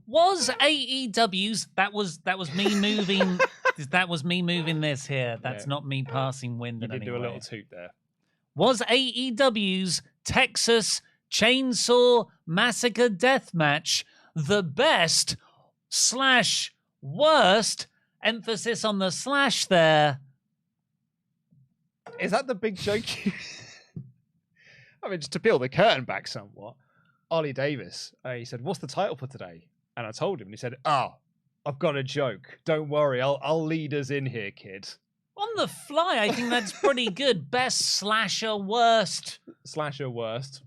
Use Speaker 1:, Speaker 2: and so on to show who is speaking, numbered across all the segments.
Speaker 1: Was AEW's that was me moving that was me moving this here. That's not me passing wind.
Speaker 2: You
Speaker 1: in
Speaker 2: did
Speaker 1: any
Speaker 2: do a
Speaker 1: way.
Speaker 2: little toot there.
Speaker 1: Was AEW's Texas Chainsaw Massacre death match the best / worst? Emphasis on the slash there.
Speaker 2: Is that the big joke? I mean, just to peel the curtain back somewhat, Ollie Davis, he said, "What's the title for today?" And I told him, and he said, "Oh, I've got a joke. Don't worry, I'll lead us in here, kid."
Speaker 1: On the fly, I think that's pretty good. Best / worst.
Speaker 2: / worst.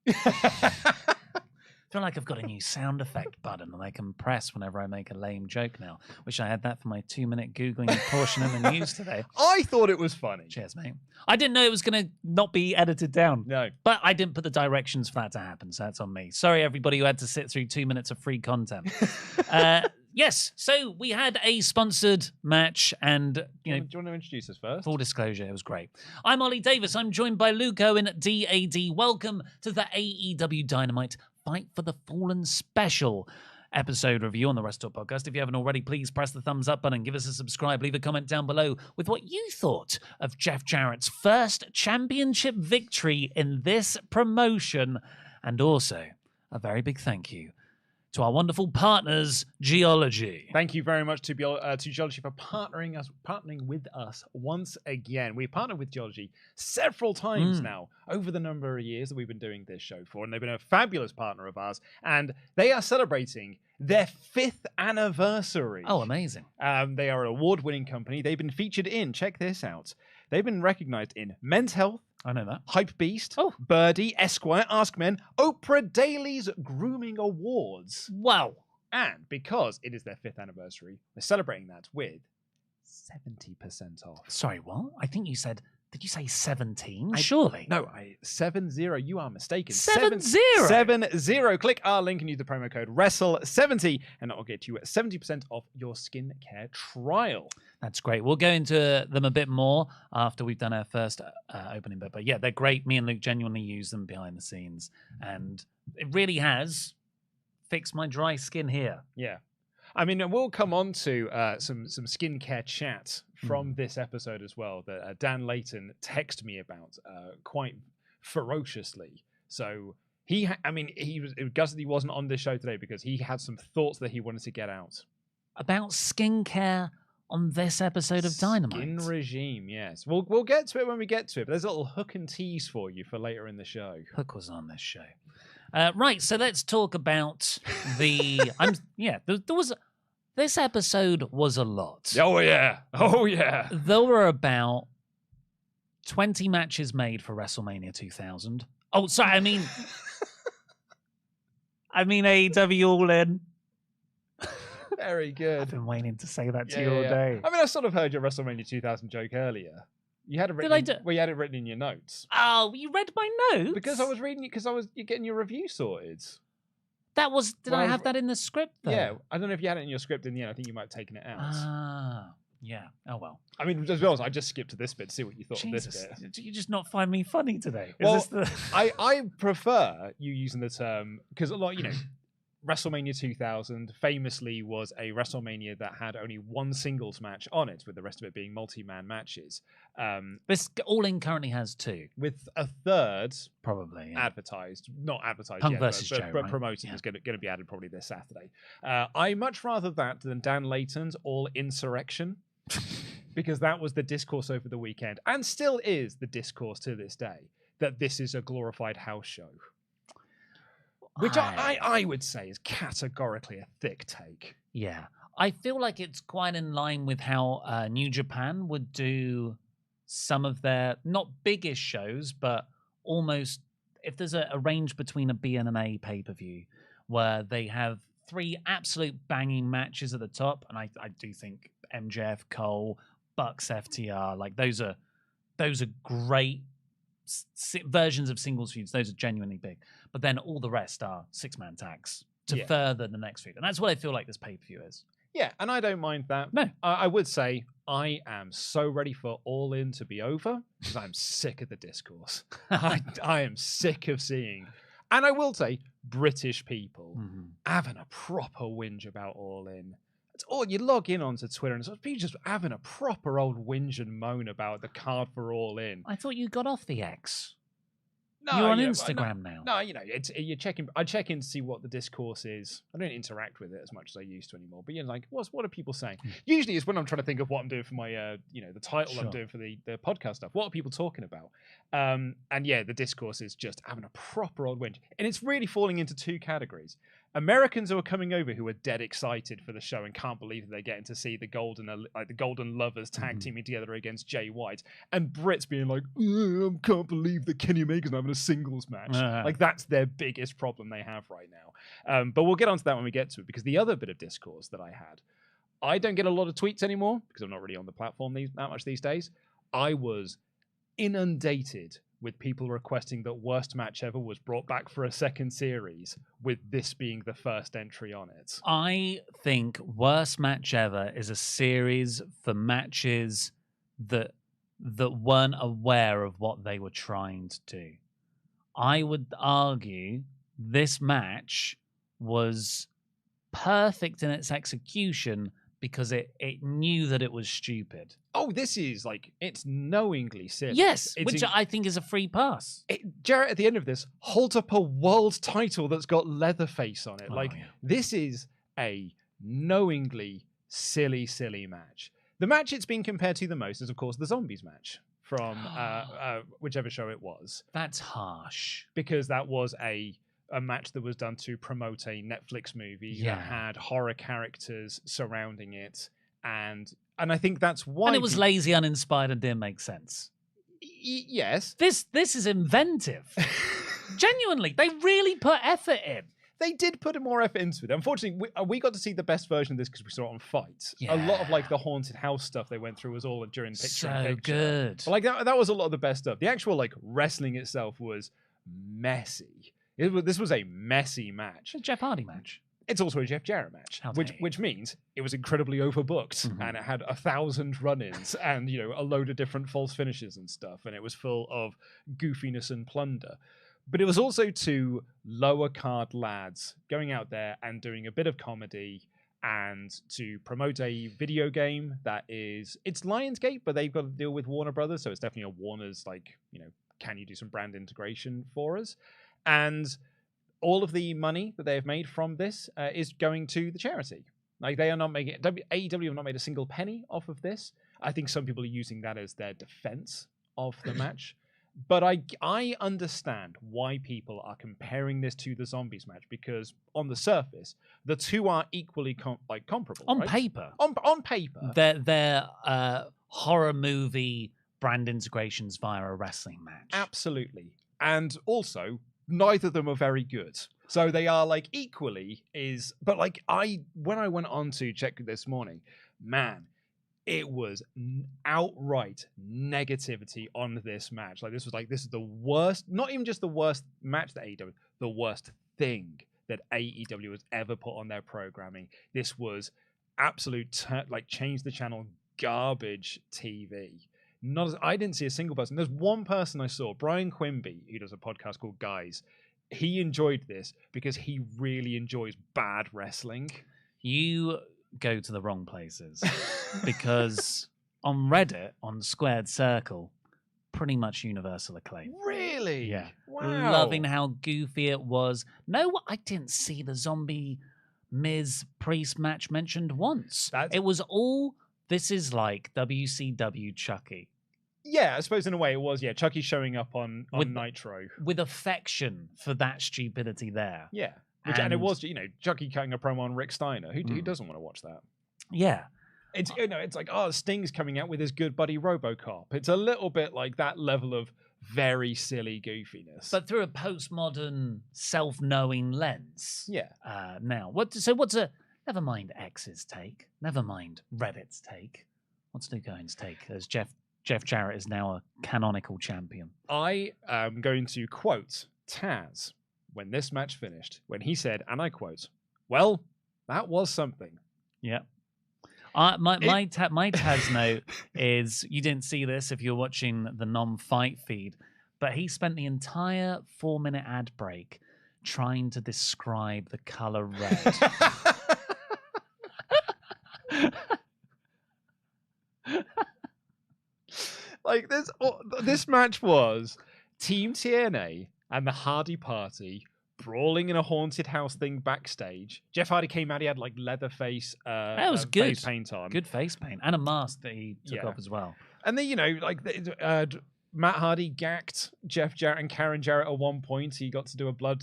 Speaker 1: I feel like I've got a new sound effect button that I can press whenever I make a lame joke now. Wish I had that for my 2-minute Googling portion of the news today.
Speaker 2: I thought it was funny.
Speaker 1: Cheers, mate. I didn't know it was going to not be edited down.
Speaker 2: No.
Speaker 1: But I didn't put the directions for that to happen, so that's on me. Sorry, everybody who had to sit through 2 minutes of free content. Yes, so we had a sponsored match, and
Speaker 2: Do you want to introduce us first?
Speaker 1: full disclosure, it was great. I'm Ollie Davis. I'm joined by Luke Owen at DAD. Welcome to the AEW Dynamite Fight for the Fallen special episode review on the WrestleTalk Podcast. If you haven't already, please press the thumbs up button, give us a subscribe, leave a comment down below with what you thought of Jeff Jarrett's first championship victory in this promotion, and also a very big thank you to our wonderful partners, Geology.
Speaker 2: Thank you very much to Geology for partnering with us once again. We've partnered with Geology several times now over the number of years that we've been doing this show for, and they've been a fabulous partner of ours, and they are celebrating their 5th anniversary.
Speaker 1: Oh, amazing.
Speaker 2: They are an award-winning company. They've been featured in, check this out, they've been recognized in Men's Health,
Speaker 1: I know that.
Speaker 2: Hype Beast, Birdie, Esquire, Ask Men, Oprah Daily's Grooming Awards.
Speaker 1: Wow.
Speaker 2: And because it is their 5th anniversary, we're celebrating that with 70% off.
Speaker 1: Sorry, what? I think you said, did you say 17? Surely.
Speaker 2: No, 70. You are mistaken.
Speaker 1: 70?
Speaker 2: 70. Click our link and use the promo code WRESTLE70, and that will get you 70% off your skincare trial.
Speaker 1: That's great. We'll go into them a bit more after we've done our first opening bit. But yeah, they're great. Me and Luke genuinely use them behind the scenes, and it really has fixed my dry skin here.
Speaker 2: Yeah. I mean, we'll come on to some skincare chat from this episode as well that Dan Layton texted me about quite ferociously. So he was gutted he wasn't on this show today because he had some thoughts that he wanted to get out
Speaker 1: about skincare on this episode of Dynamite.
Speaker 2: Skin regime, yes. We'll get to it when we get to it. But there's a little hook and tease for you for later in the show.
Speaker 1: Hook was on this show. Right, so let's talk about the... there was... This episode was a lot.
Speaker 2: Oh, yeah. Oh, yeah.
Speaker 1: There were about 20 matches made for WrestleMania 2000. Oh, sorry, I mean AEW All In.
Speaker 2: Very good.
Speaker 1: I've been waiting to say that to you all day.
Speaker 2: I mean, I sort of heard your WrestleMania 2000 joke earlier. You had it written. You had it written in your notes.
Speaker 1: Oh, you read my notes?
Speaker 2: Because I was reading it. Because you're getting your review sorted.
Speaker 1: That was. Did I have that in the script? Though?
Speaker 2: Yeah, I don't know if you had it in your script in the end. I think you might have taken it out.
Speaker 1: Ah, yeah. Oh well.
Speaker 2: I mean, to be honest, I just skipped to this bit to see what you thought
Speaker 1: Jesus,
Speaker 2: of this bit.
Speaker 1: Do you just not find me funny today?
Speaker 2: I prefer you using the term because a lot, WrestleMania 2000 famously was a WrestleMania that had only one singles match on it, with the rest of it being multi-man matches.
Speaker 1: This All In currently has 2.
Speaker 2: With a third
Speaker 1: probably
Speaker 2: advertised. Not advertised
Speaker 1: Punk
Speaker 2: yet,
Speaker 1: versus
Speaker 2: but
Speaker 1: Joe, right?
Speaker 2: promoted is going to be added probably this Saturday. I much rather that than Dan Layton's All Insurrection, because that was the discourse over the weekend, and still is the discourse to this day, that this is a glorified house show. Which I would say is categorically a thick take.
Speaker 1: Yeah. I feel like it's quite in line with how New Japan would do some of their, not biggest shows, but almost, if there's a range between a B and an A pay-per-view, where they have 3 absolute banging matches at the top, and I do think MJF, Cole, Bucks, FTR, like those are great versions of singles feuds. Those are genuinely big, but then all the rest are 6-man tags to further the next feud, and that's what I feel like this pay-per-view is. Yeah,
Speaker 2: and I don't mind that.
Speaker 1: No,
Speaker 2: I would say I am so ready for All In to be over because I'm sick of the discourse. I am sick of seeing And I will say, British people having a proper whinge about All In. It's all you log in onto Twitter and people just having a proper old whinge and moan about the card for All In.
Speaker 1: I thought you got off the X.
Speaker 2: No,
Speaker 1: you're on Instagram now.
Speaker 2: No, you're checking. I check in to see what the discourse is. I don't interact with it as much as I used to anymore. But like, what are people saying? Usually, it's when I'm trying to think of what I'm doing for my, the title I'm doing for the podcast stuff. What are people talking about? And yeah, the discourse is just having a proper old whinge, and it's really falling into two categories. Americans who are coming over who are dead excited for the show and can't believe that they're getting to see the Golden Lovers tag teaming together against Jay White, and Brits being like, I can't believe that Kenny Omega's having a singles match. Like, that's their biggest problem they have right now. But we'll get onto that when we get to it, because the other bit of discourse that I don't get a lot of tweets anymore because I'm not really on the platform that much these days. I was inundated with people requesting that Worst Match Ever was brought back for a second series, with this being the first entry on it.
Speaker 1: I think Worst Match Ever is a series for matches that weren't aware of what they were trying to do. I would argue this match was perfect in its execution because it knew that it was stupid.
Speaker 2: Oh, this is like, it's knowingly silly.
Speaker 1: Yes, which I think is a free pass.
Speaker 2: Jarrett, at the end of this, holds up a world title that's got Leatherface on it. This is a knowingly silly, silly match. The match it's been compared to the most is, of course, the Zombies match from whichever show it was.
Speaker 1: That's harsh.
Speaker 2: Because that was a match that was done to promote a Netflix movie that had horror characters surrounding it, and I think that's why.
Speaker 1: And it was lazy, uninspired, and didn't make sense.
Speaker 2: Yes,
Speaker 1: this is inventive. Genuinely, they really put effort in.
Speaker 2: They did put more effort into it. Unfortunately, we got to see the best version of this because we saw it on Fight.
Speaker 1: Yeah.
Speaker 2: A lot of like the haunted house stuff they went through was all during picture in picture.
Speaker 1: Good.
Speaker 2: But, like that was a lot of the best stuff. The actual like wrestling itself was messy. This was a messy match.
Speaker 1: A Jeff Hardy match.
Speaker 2: It's also a Jeff Jarrett match, which means it was incredibly overbooked, and it had 1,000 run-ins and a load of different false finishes and stuff, and it was full of goofiness and plunder. But it was also two lower card lads going out there and doing a bit of comedy and to promote a video game that it's Lionsgate, but they've got to deal with Warner Brothers, so it's definitely a Warner's can you do some brand integration for us? And all of the money that they have made from this is going to the charity. Like, they are not making AEW have not made a single penny off of this. I think some people are using that as their defense of the match. But I understand why people are comparing this to the Zombies match, because on the surface, the two are equally comparable.
Speaker 1: On
Speaker 2: right?
Speaker 1: paper.
Speaker 2: On paper.
Speaker 1: They're horror movie brand integrations via a wrestling match.
Speaker 2: Absolutely. And also, neither of them are very good. So they are equally but when I went on to check this morning, man, it was outright negativity on this match. This is the worst, not even just the worst match that AEW, the worst thing that AEW has ever put on their programming. This was absolute change the channel garbage TV. I didn't see a single person. There's one person I saw, Brian Quimby, who does a podcast called Guys. He enjoyed this because he really enjoys bad wrestling.
Speaker 1: You go to the wrong places because on Reddit, on Squared Circle, pretty much universal acclaim.
Speaker 2: Really?
Speaker 1: Yeah.
Speaker 2: Wow.
Speaker 1: Loving how goofy it was. No, I didn't see the Zombie Miz Priest match mentioned once. It was all, this is like WCW Chucky.
Speaker 2: Yeah, I suppose in a way it was. Yeah, Chucky showing up on Nitro.
Speaker 1: With affection for that stupidity there.
Speaker 2: Yeah. And it was, Chucky cutting a promo on Rick Steiner. Who doesn't want to watch that?
Speaker 1: Yeah.
Speaker 2: It's it's like, Sting's coming out with his good buddy RoboCop. It's a little bit like that level of very silly goofiness.
Speaker 1: But through a postmodern, self-knowing lens.
Speaker 2: Yeah.
Speaker 1: Now, never mind X's take. Never mind Reddit's take. What's Luke Owen's take as Jeff Jarrett is now a canonical champion?
Speaker 2: I am going to quote Taz when this match finished, when he said, and I quote, "Well, that was something."
Speaker 1: Yeah. My Taz note is, you didn't see this if you're watching the non-fight feed, but he spent the entire 4-minute ad break trying to describe the color red.
Speaker 2: Like this match was Team TNA and the Hardy Party brawling in a haunted house thing backstage. Jeff Hardy came out, he had like leather face
Speaker 1: That was good.
Speaker 2: face paint on.
Speaker 1: Good face paint. And a mask that he took off as well.
Speaker 2: And then, Matt Hardy gacked Jeff Jarrett and Karen Jarrett at one point. He got to do a blood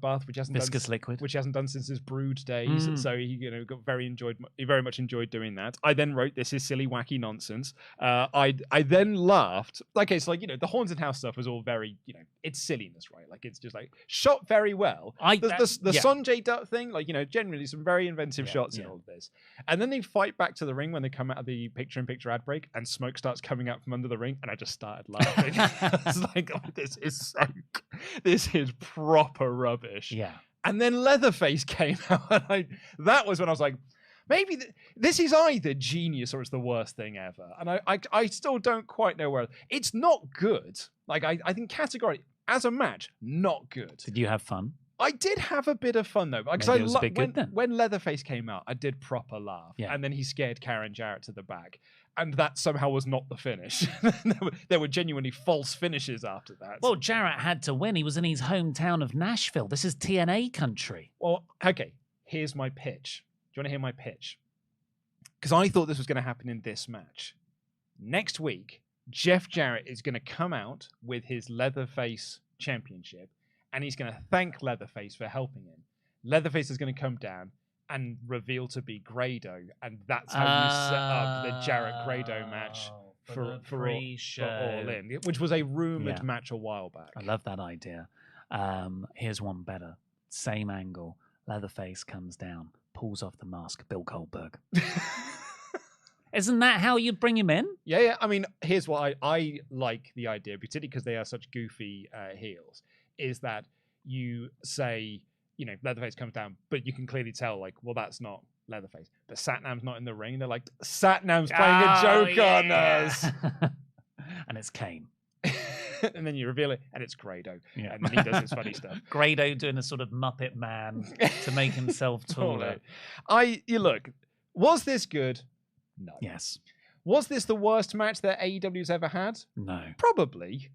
Speaker 2: bath, which hasn't
Speaker 1: Viscous liquid,
Speaker 2: which he hasn't done since his Brood days. So he, he very much enjoyed doing that. I then wrote, "This is silly, wacky nonsense." I then laughed. Okay, so the haunted house stuff was all very, it's silliness, right? Like it's just like shot very well. The Sanjay Dutt thing, generally some very inventive shots in all of this. And then they fight back to the ring when they come out of the picture-in-picture ad break, and smoke starts coming out from under the ring, and I just started laughing. It's like, this is proper rubbish.
Speaker 1: Yeah.
Speaker 2: And then Leatherface came out, and that was when I was like, maybe this is either genius or it's the worst thing ever. And I still don't quite know where. It's not good. Like I think categorically as a match, not good.
Speaker 1: Did you have fun?
Speaker 2: I did have a bit of fun though, because when Leatherface came out, I did proper laugh, and then he scared Karen Jarrett to the back, and that somehow was not the finish. There were genuinely false finishes after that.
Speaker 1: Well, Jarrett had to win. He was in his hometown of Nashville. This is TNA country.
Speaker 2: Well, okay, here's my pitch. Do you want to hear my pitch? Because I thought this was going to happen in this match. Next week, Jeff Jarrett is going to come out with his Leatherface championship, and he's going to thank Leatherface for helping him. Leatherface is going to come down and reveal to be Grado, and that's how you set up the Jarrett Grado match for All In, which was a rumored match a while back.
Speaker 1: I love that idea. Here's one better. Same angle. Leatherface comes down, pulls off the mask. Bill Goldberg. Isn't that how you'd bring him in?
Speaker 2: Yeah. I mean, here's what I like the idea, particularly because they are such goofy heels, is that you say, Leatherface comes down, but you can clearly tell, well, that's not Leatherface. But Satnam's not in the ring. They're like, Satnam's playing a joke on us.
Speaker 1: And it's Kane.
Speaker 2: And then you reveal it, and it's Grado. Yeah. And then he does his funny stuff.
Speaker 1: Grado doing a sort of Muppet Man to make himself taller.
Speaker 2: Look, was this good? No.
Speaker 1: Yes.
Speaker 2: Was this the worst match that AEW's ever had?
Speaker 1: No.
Speaker 2: Probably.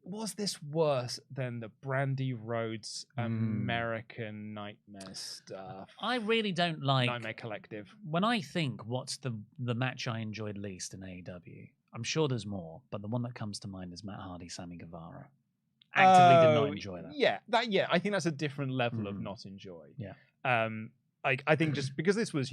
Speaker 2: Was this worse than the Brandy Rhodes American Nightmare stuff?
Speaker 1: I really don't like
Speaker 2: Nightmare Collective.
Speaker 1: When I think what's the match I enjoyed least in AEW, I'm sure there's more, but the one that comes to mind is Matt Hardy, Sammy Guevara. Actively did not enjoy that.
Speaker 2: Yeah, I think that's a different level of not enjoy.
Speaker 1: Yeah.
Speaker 2: I think just because this was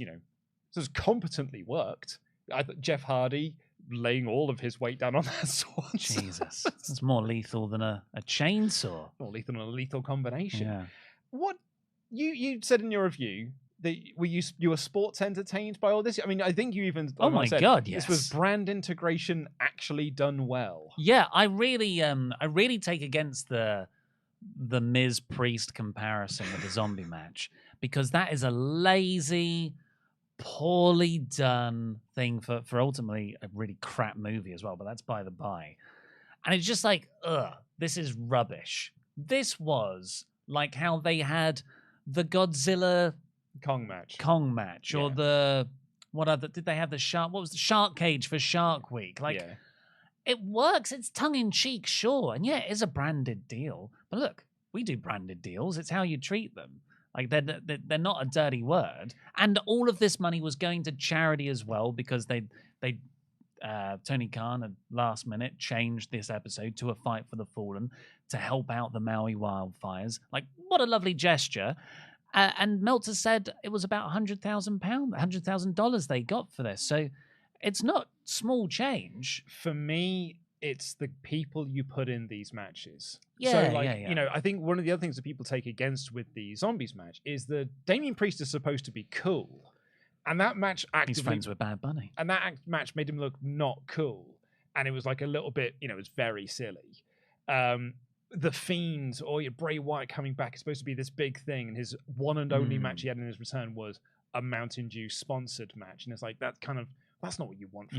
Speaker 2: competently worked. I thought Jeff Hardy laying all of his weight down on that sword.
Speaker 1: Jesus. It's more lethal than a chainsaw.
Speaker 2: More lethal than a lethal combination.
Speaker 1: Yeah.
Speaker 2: What you said in your review that you were sports entertained by all this? I mean, I think you even
Speaker 1: God, yes.
Speaker 2: This was brand integration actually done well.
Speaker 1: Yeah, I really take against the Miz Priest comparison with the zombie match, because that is a lazy, poorly done thing for ultimately a really crap movie as well, but that's by the by. And it's just like, this is rubbish. This was like how they had the Godzilla
Speaker 2: Kong match,
Speaker 1: or did they have the shark? What was the Shark Cage for Shark Week? It works. It's tongue in cheek, sure, and it is a branded deal. But look, we do branded deals. It's how you treat them. Like they're not a dirty word. And all of this money was going to charity as well, because Tony Khan had last minute changed this episode to a Fight for the Fallen to help out the Maui wildfires. Like, what a lovely gesture. And Meltzer said it was about $100,000 they got for this. So it's not small change.
Speaker 2: For me, it's the people you put in these matches.
Speaker 1: Yeah,
Speaker 2: I think one of the other things that people take against with the Zombies match is that Damian Priest is supposed to be cool. And that match actively... He's
Speaker 1: friends with Bad Bunny.
Speaker 2: And that match made him look not cool. And it was like a little bit, it was very silly. The Fiend or Bray Wyatt coming back is supposed to be this big thing. And his one and only match he had in his return was a Mountain Dew sponsored match. And it's like, that kind of That's not what you want.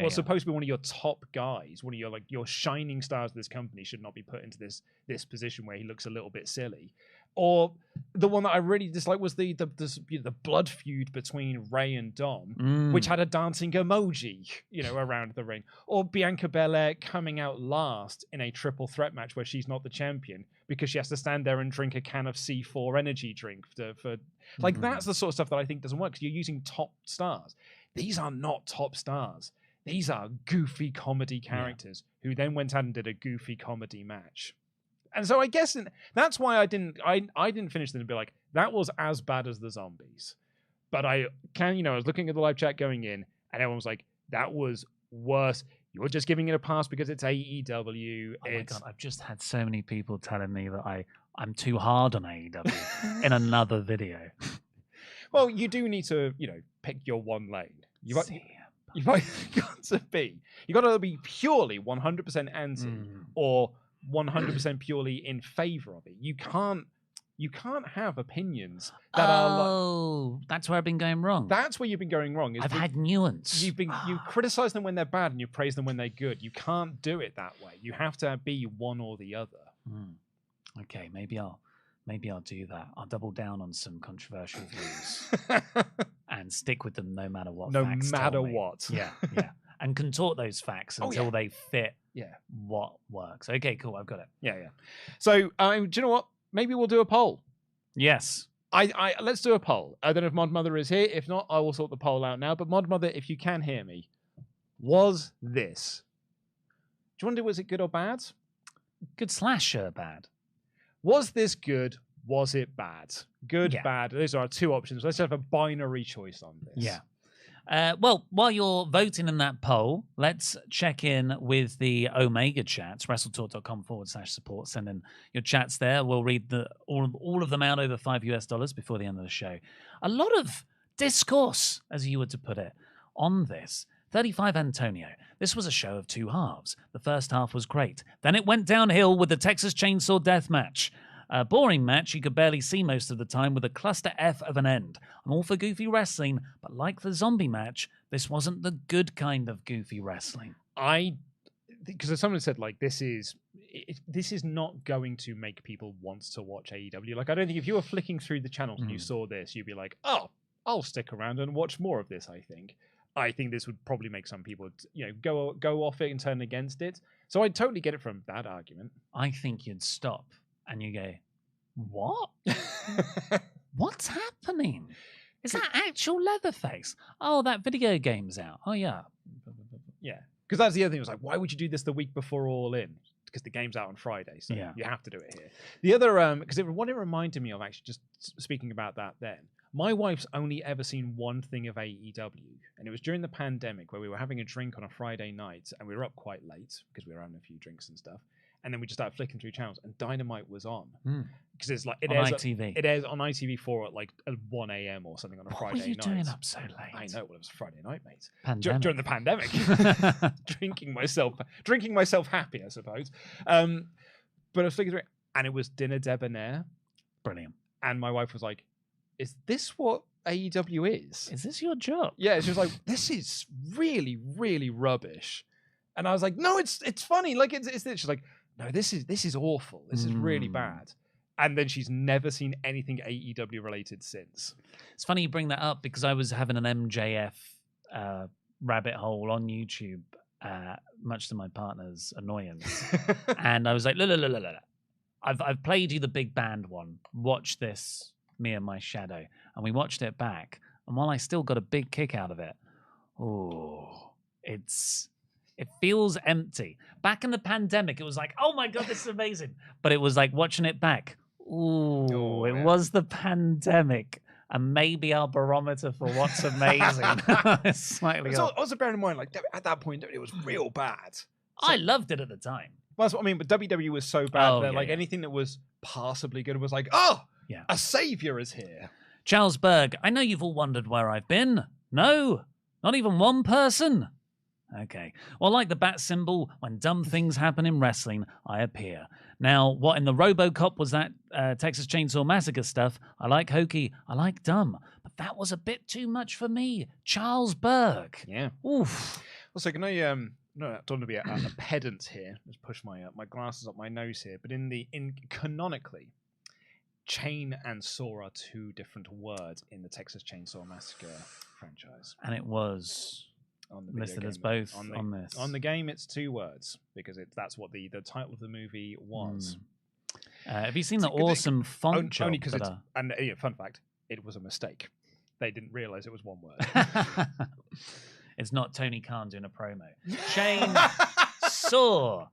Speaker 1: What's
Speaker 2: supposed to be one of your top guys, one of your shining stars of this company should not be put into this position where he looks a little bit silly. Or the one that I really disliked was the blood feud between Ray and Dom, which had a dancing emoji, around the ring. Or Bianca Belair coming out last in a triple threat match where she's not the champion because she has to stand there and drink a can of C4 energy drink that's the sort of stuff that I think doesn't work because you're using top stars. These are not top stars. These are goofy comedy characters who then went out and did a goofy comedy match. And so I guess that's why I didn't finish it and be like, that was as bad as the zombies. But I was looking at the live chat going in and everyone was like, that was worse. You're just giving it a pass because it's AEW.
Speaker 1: Oh my God, I've just had so many people telling me that I'm too hard on AEW in another video.
Speaker 2: Well, you do need to, pick your one lane. You've got to be purely 100% anti or 100% purely in favor of it. You can't have opinions that are
Speaker 1: that's where I've been going wrong.
Speaker 2: That's where you've been going wrong.
Speaker 1: I've had nuance.
Speaker 2: You criticize them when they're bad and you praise them when they're good. You can't do it that way. You have to be one or the other.
Speaker 1: Okay, maybe I'll do that. I'll double down on some controversial views and stick with them no matter what.
Speaker 2: No matter what.
Speaker 1: Yeah. And contort those facts until they fit what works. Okay, cool. I've got it.
Speaker 2: Yeah. So, do you know what? Maybe we'll do a poll.
Speaker 1: Yes.
Speaker 2: Let's do a poll. I don't know if Mod Mother is here. If not, I will sort the poll out now. But Mod Mother, if you can hear me, was this? Do you want to do, was it good or bad?
Speaker 1: Good / bad.
Speaker 2: Was this good? Was it bad? Good, bad. Those are our two options. Let's have a binary choice on this.
Speaker 1: Yeah. Well, while you're voting in that poll, let's check in with the OmegaChats, WrestleTalk.com/support. Send in your chats there. We'll read all of them out over $5 before the end of the show. A lot of discourse, as you were to put it, on this. 35 Antonio. This was a show of two halves. The first half was great. Then it went downhill with the Texas Chainsaw Death match. A boring match you could barely see most of the time with a cluster F of an end. I'm all for goofy wrestling, but like the zombie match, this wasn't the good kind of goofy wrestling.
Speaker 2: Because someone said, this is not going to make people want to watch AEW. I don't think if you were flicking through the channels and you saw this, you'd be like, oh, I'll stick around and watch more of this, I think this would probably make some people, go off it and turn against it. So I totally get it from that argument.
Speaker 1: I think you'd stop and you go, what? What's happening? Is that actual Leatherface? Oh, that video game's out. Oh, yeah.
Speaker 2: Yeah. Because that's the other thing. It was like, why would you do this the week before All In? Because the game's out on Friday, so you have to do it here. The other, because what it reminded me of, actually, just speaking about that then, my wife's only ever seen one thing of AEW, and it was during the pandemic where we were having a drink on a Friday night, and we were up quite late because we were having a few drinks and stuff. And then we just started flicking through channels, and Dynamite was on because it's it airs ITV. It airs on ITV4 at 1 a.m. or something on a Friday night.
Speaker 1: What were you doing up so late?
Speaker 2: I know. Well, it was a Friday night, mate.
Speaker 1: During
Speaker 2: the pandemic, drinking myself happy, I suppose. But I was flicking through it, and it was Dinner Debonair.
Speaker 1: Brilliant.
Speaker 2: And my wife was like, "Is this what AEW is?
Speaker 1: Is this your job?"
Speaker 2: Yeah. She was like, "This is really, really rubbish." And I was like, "No, it's funny. It's this." She's like, "No, this is awful. This is really bad." And then she's never seen anything AEW related since.
Speaker 1: It's funny you bring that up because I was having an MJF rabbit hole on YouTube, much to my partner's annoyance. And I was like, look. I've played you the big band one. Watch this, Me and My Shadow. And we watched it back. And while I still got a big kick out of it, it feels empty. Back in the pandemic, it was like, oh my God, this is amazing. But it was like watching it back. It was the pandemic. And maybe our barometer for what's amazing is slightly off.
Speaker 2: Also bear in mind, at that point, it was real bad. So,
Speaker 1: I loved it at the time.
Speaker 2: Well, that's what I mean. But WWE was so bad that anything that was passably good was like, a savior is here.
Speaker 1: Charles Berg, I know you've all wondered where I've been. No, not even one person. Okay. Well, like the bat symbol, when dumb things happen in wrestling, I appear. Now, what in the RoboCop was that Texas Chainsaw Massacre stuff? I like hokey, I like dumb. But that was a bit too much for me. Charles Berg.
Speaker 2: Yeah.
Speaker 1: Oof.
Speaker 2: Also, can I no, I don't want to be a pedant here. Let's push my glasses up my nose here. But in canonically, chain and saw are two different words in the Texas Chainsaw Massacre franchise.
Speaker 1: And it was
Speaker 2: on the
Speaker 1: listed
Speaker 2: game,
Speaker 1: as both on this.
Speaker 2: On the game, it's 2 words because that's what the title of the movie was.
Speaker 1: Have you seen the awesome font job?
Speaker 2: Only because fun fact, it was a mistake. They didn't realize it was 1 word.
Speaker 1: It's not Tony Khan doing a promo. Chainsaw.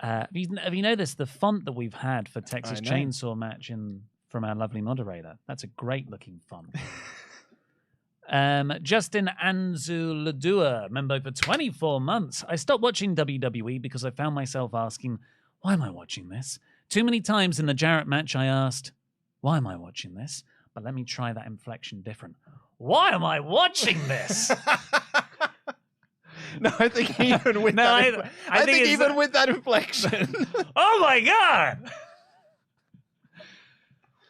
Speaker 1: Have you noticed the font that we've had for Texas Chainsaw Match from our lovely moderator? That's a great looking font. Justin Anzuladua, member for 24 months. I stopped watching WWE because I found myself asking, why am I watching this? Too many times in the Jarrett match I asked, why am I watching this? But let me try that inflection different. Why am I watching this?
Speaker 2: No, I think even with I think even with that inflection.
Speaker 1: Oh my God!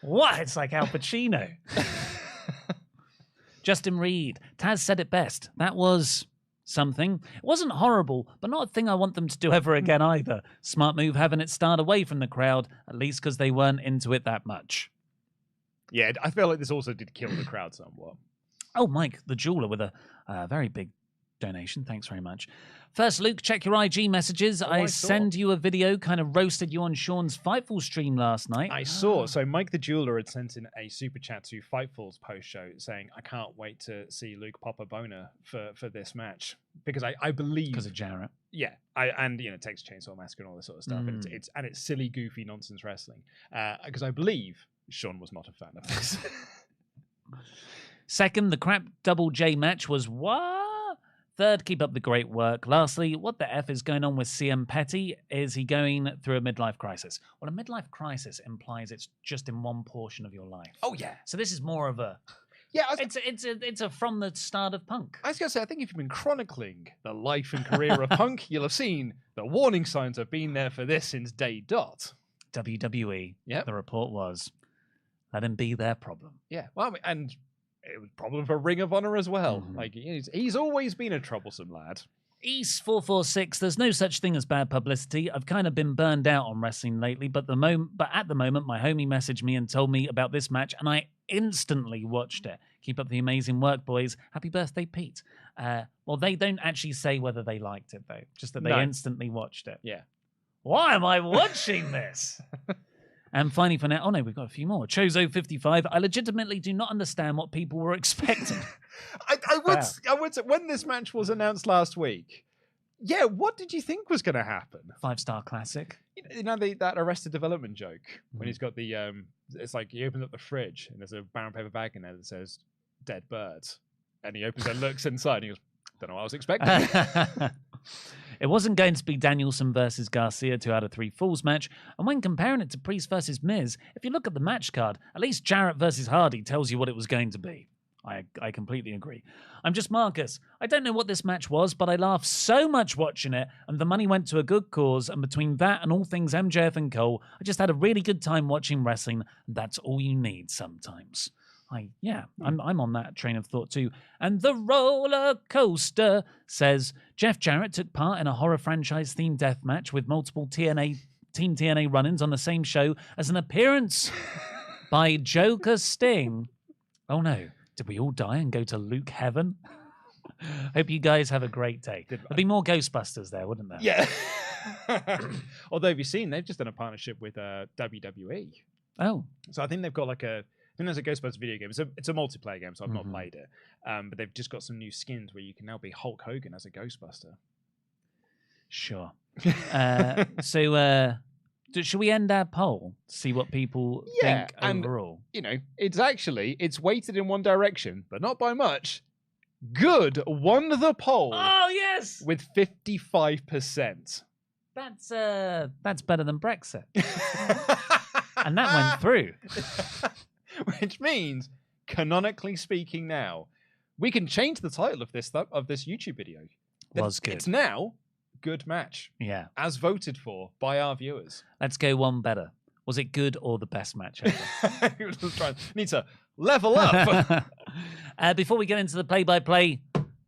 Speaker 1: What? It's like Al Pacino. Justin Reed. Taz said it best. That was something. It wasn't horrible, but not a thing I want them to do ever again either. Smart move having it start away from the crowd, at least because they weren't into it that much.
Speaker 2: Yeah, I feel like this also did kill the crowd somewhat.
Speaker 1: Oh, Mike, the jeweler with a very big donation. Thanks very much. First, Luke, check your IG messages. I send you a video, kind of roasted you on Sean's Fightful stream last night.
Speaker 2: I saw. So Mike the jeweler had sent in a super chat to Fightful's post show saying, I can't wait to see Luke pop a boner for this match. Because I believe...
Speaker 1: Because of Jarrett.
Speaker 2: Yeah. And Texas Chainsaw Massacre and all this sort of stuff. And it's silly, goofy, nonsense wrestling. Because I believe Sean was not a fan of this.
Speaker 1: Second, the crap Double J match was what? Third, keep up the great work. Lastly, what the F is going on with CM Petty? Is he going through a midlife crisis? Well, a midlife crisis implies it's just in one portion of your life.
Speaker 2: Oh, yeah.
Speaker 1: So this is more of a...
Speaker 2: Yeah,
Speaker 1: it's a from the start of Punk.
Speaker 2: I was going to say, I think if you've been chronicling the life and career of Punk, you'll have seen the warning signs have been there for this since day dot.
Speaker 1: WWE,
Speaker 2: the
Speaker 1: report was, let him be their problem.
Speaker 2: Yeah, well, and... it was a problem for Ring of Honor as well. Like he's always been a troublesome lad.
Speaker 1: East 446. There's no such thing as bad publicity. I've kind of been burned out on wrestling lately, but at the moment, my homie messaged me and told me about this match, and I instantly watched it. Keep up the amazing work, boys. Happy birthday, Pete. Well, they don't actually say whether they liked it though, just that they instantly watched it.
Speaker 2: Yeah.
Speaker 1: Why am I watching this? And finally, for now, oh no, we've got a few more. Chozo55, I legitimately do not understand what people were expecting.
Speaker 2: I would say, when this match was announced last week, what did you think was going to happen?
Speaker 1: 5-star classic.
Speaker 2: You know that Arrested Development joke when he's got the, it's like he opens up the fridge and there's a brown paper bag in there that says dead birds. And he opens it, looks inside and he goes, don't know what I was expecting.
Speaker 1: It wasn't going to be Danielson versus Garcia 2 out of 3 Falls match, and when comparing it to Priest versus Miz, if you look at the match card, at least Jarrett versus Hardy tells you what it was going to be. I completely agree. I'm just Marcus. I don't know what this match was, but I laughed so much watching it, and the money went to a good cause, and between that and all things MJF and Cole, I just had a really good time watching wrestling, and that's all you need sometimes. I'm on that train of thought too. And the roller coaster says Jeff Jarrett took part in a horror franchise themed death match with multiple Team TNA run-ins on the same show as an appearance by Joker Sting. Oh no, did we all die and go to Luke Heaven? Hope you guys have a great day. There'd be more Ghostbusters there, wouldn't there?
Speaker 2: Yeah. Although, have you seen, they've just done a partnership with WWE.
Speaker 1: Oh.
Speaker 2: So I think they've got I think there's a Ghostbusters video game. It's a multiplayer game, so I've not played it. But they've just got some new skins where you can now be Hulk Hogan as a Ghostbuster.
Speaker 1: Sure. So should we end our poll to see what people think overall?
Speaker 2: And, it's weighted in one direction, but not by much. Good won the poll.
Speaker 1: Oh, yes!
Speaker 2: With 55%.
Speaker 1: That's better than Brexit. And that went through.
Speaker 2: Which means, canonically speaking now, we can change the title of this YouTube video.
Speaker 1: Was good.
Speaker 2: It's now Good Match.
Speaker 1: Yeah.
Speaker 2: As voted for by our viewers.
Speaker 1: Let's go one better. Was it good or the best match ever?
Speaker 2: Need to level up.
Speaker 1: Before we get into the play-by-play,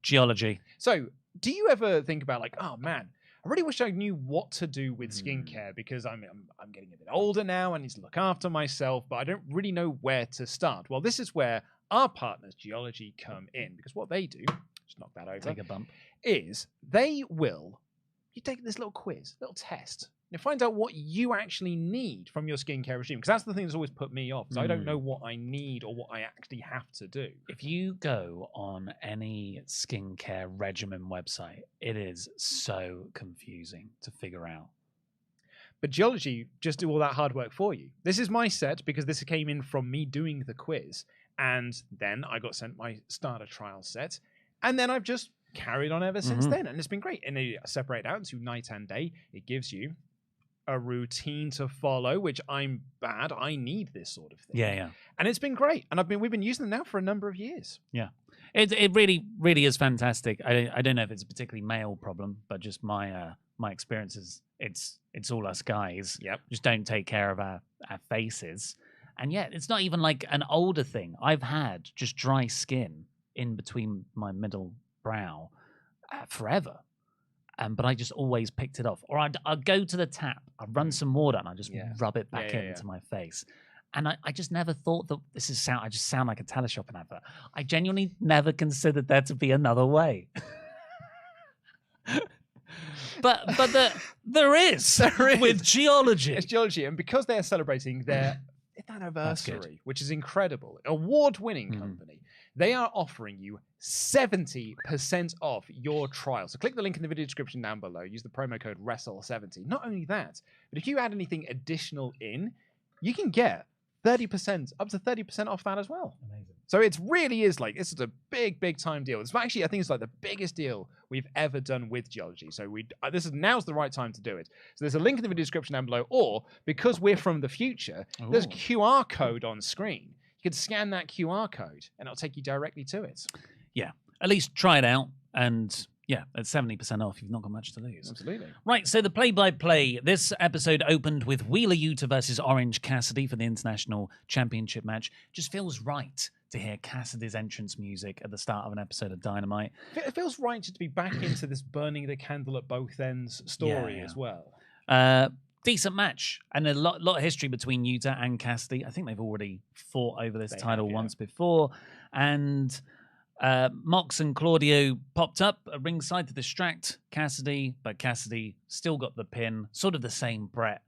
Speaker 1: geology.
Speaker 2: So, do you ever think about like, oh man, I really wish I knew what to do with skincare because I'm getting a bit older now. I need to look after myself, but I don't really know where to start. Well, this is where our partners, Geology, come in because what they do, just knock that over,
Speaker 1: Take a bump.
Speaker 2: is you take this little quiz, little test. You find out what you actually need from your skincare regime because that's the thing that's always put me off because I don't know what I need or what I actually have to do.
Speaker 1: If you go on any skincare regimen website, it is so confusing to figure out.
Speaker 2: But Geology just do all that hard work for you. This is my set because this came in from me doing the quiz. And then I got sent my starter trial set. And then I've just carried on ever since then. And it's been great. And they separate out into night and day. It gives you a routine to follow, which I'm bad. I need this sort of thing.
Speaker 1: Yeah.
Speaker 2: And it's been great. And we've been using them now for a number of years.
Speaker 1: Yeah. It really, really is fantastic. I don't know if it's a particularly male problem, but just my experiences, it's all us guys.
Speaker 2: Yep.
Speaker 1: Just don't take care of our faces. And yet it's not even like an older thing. I've had just dry skin in between my middle brow forever. But I just always picked it off. Or I'd go to the tap, I'd run some water, and I'd just rub it back into my face. And I just never thought that I just sound like a teleshopping advert. I genuinely never considered there to be another way. but there is with Geology.
Speaker 2: It's Geology, and because they're celebrating their anniversary, which is incredible, award-winning company, they are offering you 70% off your trial. So click the link in the video description down below. Use the promo code WRESTLE70. Not only that, but if you add anything additional in, you can get 30%, up to 30% off that as well.
Speaker 1: Amazing.
Speaker 2: So it really is like, this is a big time deal. It's actually, I think it's like the biggest deal we've ever done with Geology. So now's the right time to do it. So there's a link in the video description down below, or because we're from the future, there's a QR code on screen. You can scan that QR code and it'll take you directly to it.
Speaker 1: Yeah, at least try it out. And yeah, at 70% off, you've not got much to lose.
Speaker 2: Absolutely.
Speaker 1: Right, so the play-by-play. This episode opened with Wheeler Yuta versus Orange Cassidy for the International Championship match. Just feels right to hear Cassidy's entrance music at the start of an episode of Dynamite.
Speaker 2: It feels right to be back into this burning the candle at both ends story as well.
Speaker 1: Decent match, and a lot of history between Yuta and Cassidy. I think they've already fought over this title once before. And Mox and Claudio popped up at ringside to distract Cassidy, but Cassidy still got the pin, sort of the same Brett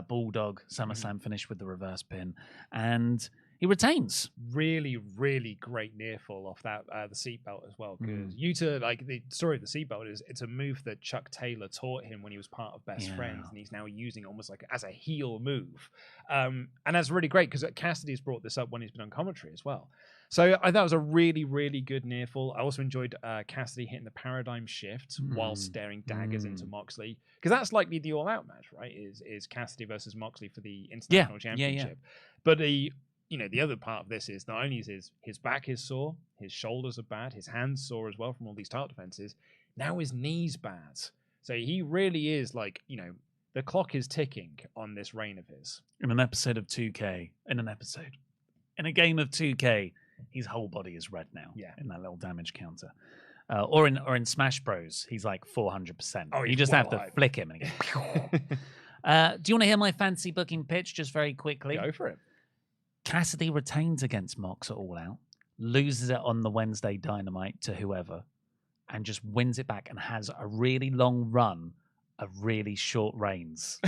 Speaker 1: Bulldog SummerSlam finish with the reverse pin. And he retains.
Speaker 2: Really, really great near fall off that the seatbelt as well. Because Yuta, like the story of the seatbelt is, it's a move that Chuck Taylor taught him when he was part of Best Friends, and he's now using it almost like as a heel move. And that's really great because Cassidy's brought this up when he's been on commentary as well. So I thought it was a really, really good near fall. I also enjoyed Cassidy hitting the paradigm shift while staring daggers into Moxley, because that's likely the all-out match, right? Is Cassidy versus Moxley for the International Championship. But the other part of this is not only is his back is sore, his shoulders are bad, his hands sore as well from all these title defenses. Now his knee's bad. So he really is like, the clock is ticking on this reign of his.
Speaker 1: In an episode of 2K, in a game of 2K, his whole body is red now. Yeah, in that little damage counter. Or in Smash Bros, he's like 400%. Oh, you just have to flick him and he goes. Do you want to hear my fancy booking pitch just very quickly?
Speaker 2: Go for it.
Speaker 1: Cassidy retains against Mox at All Out, loses it on the Wednesday Dynamite to whoever, and just wins it back and has a really long run of really short reigns.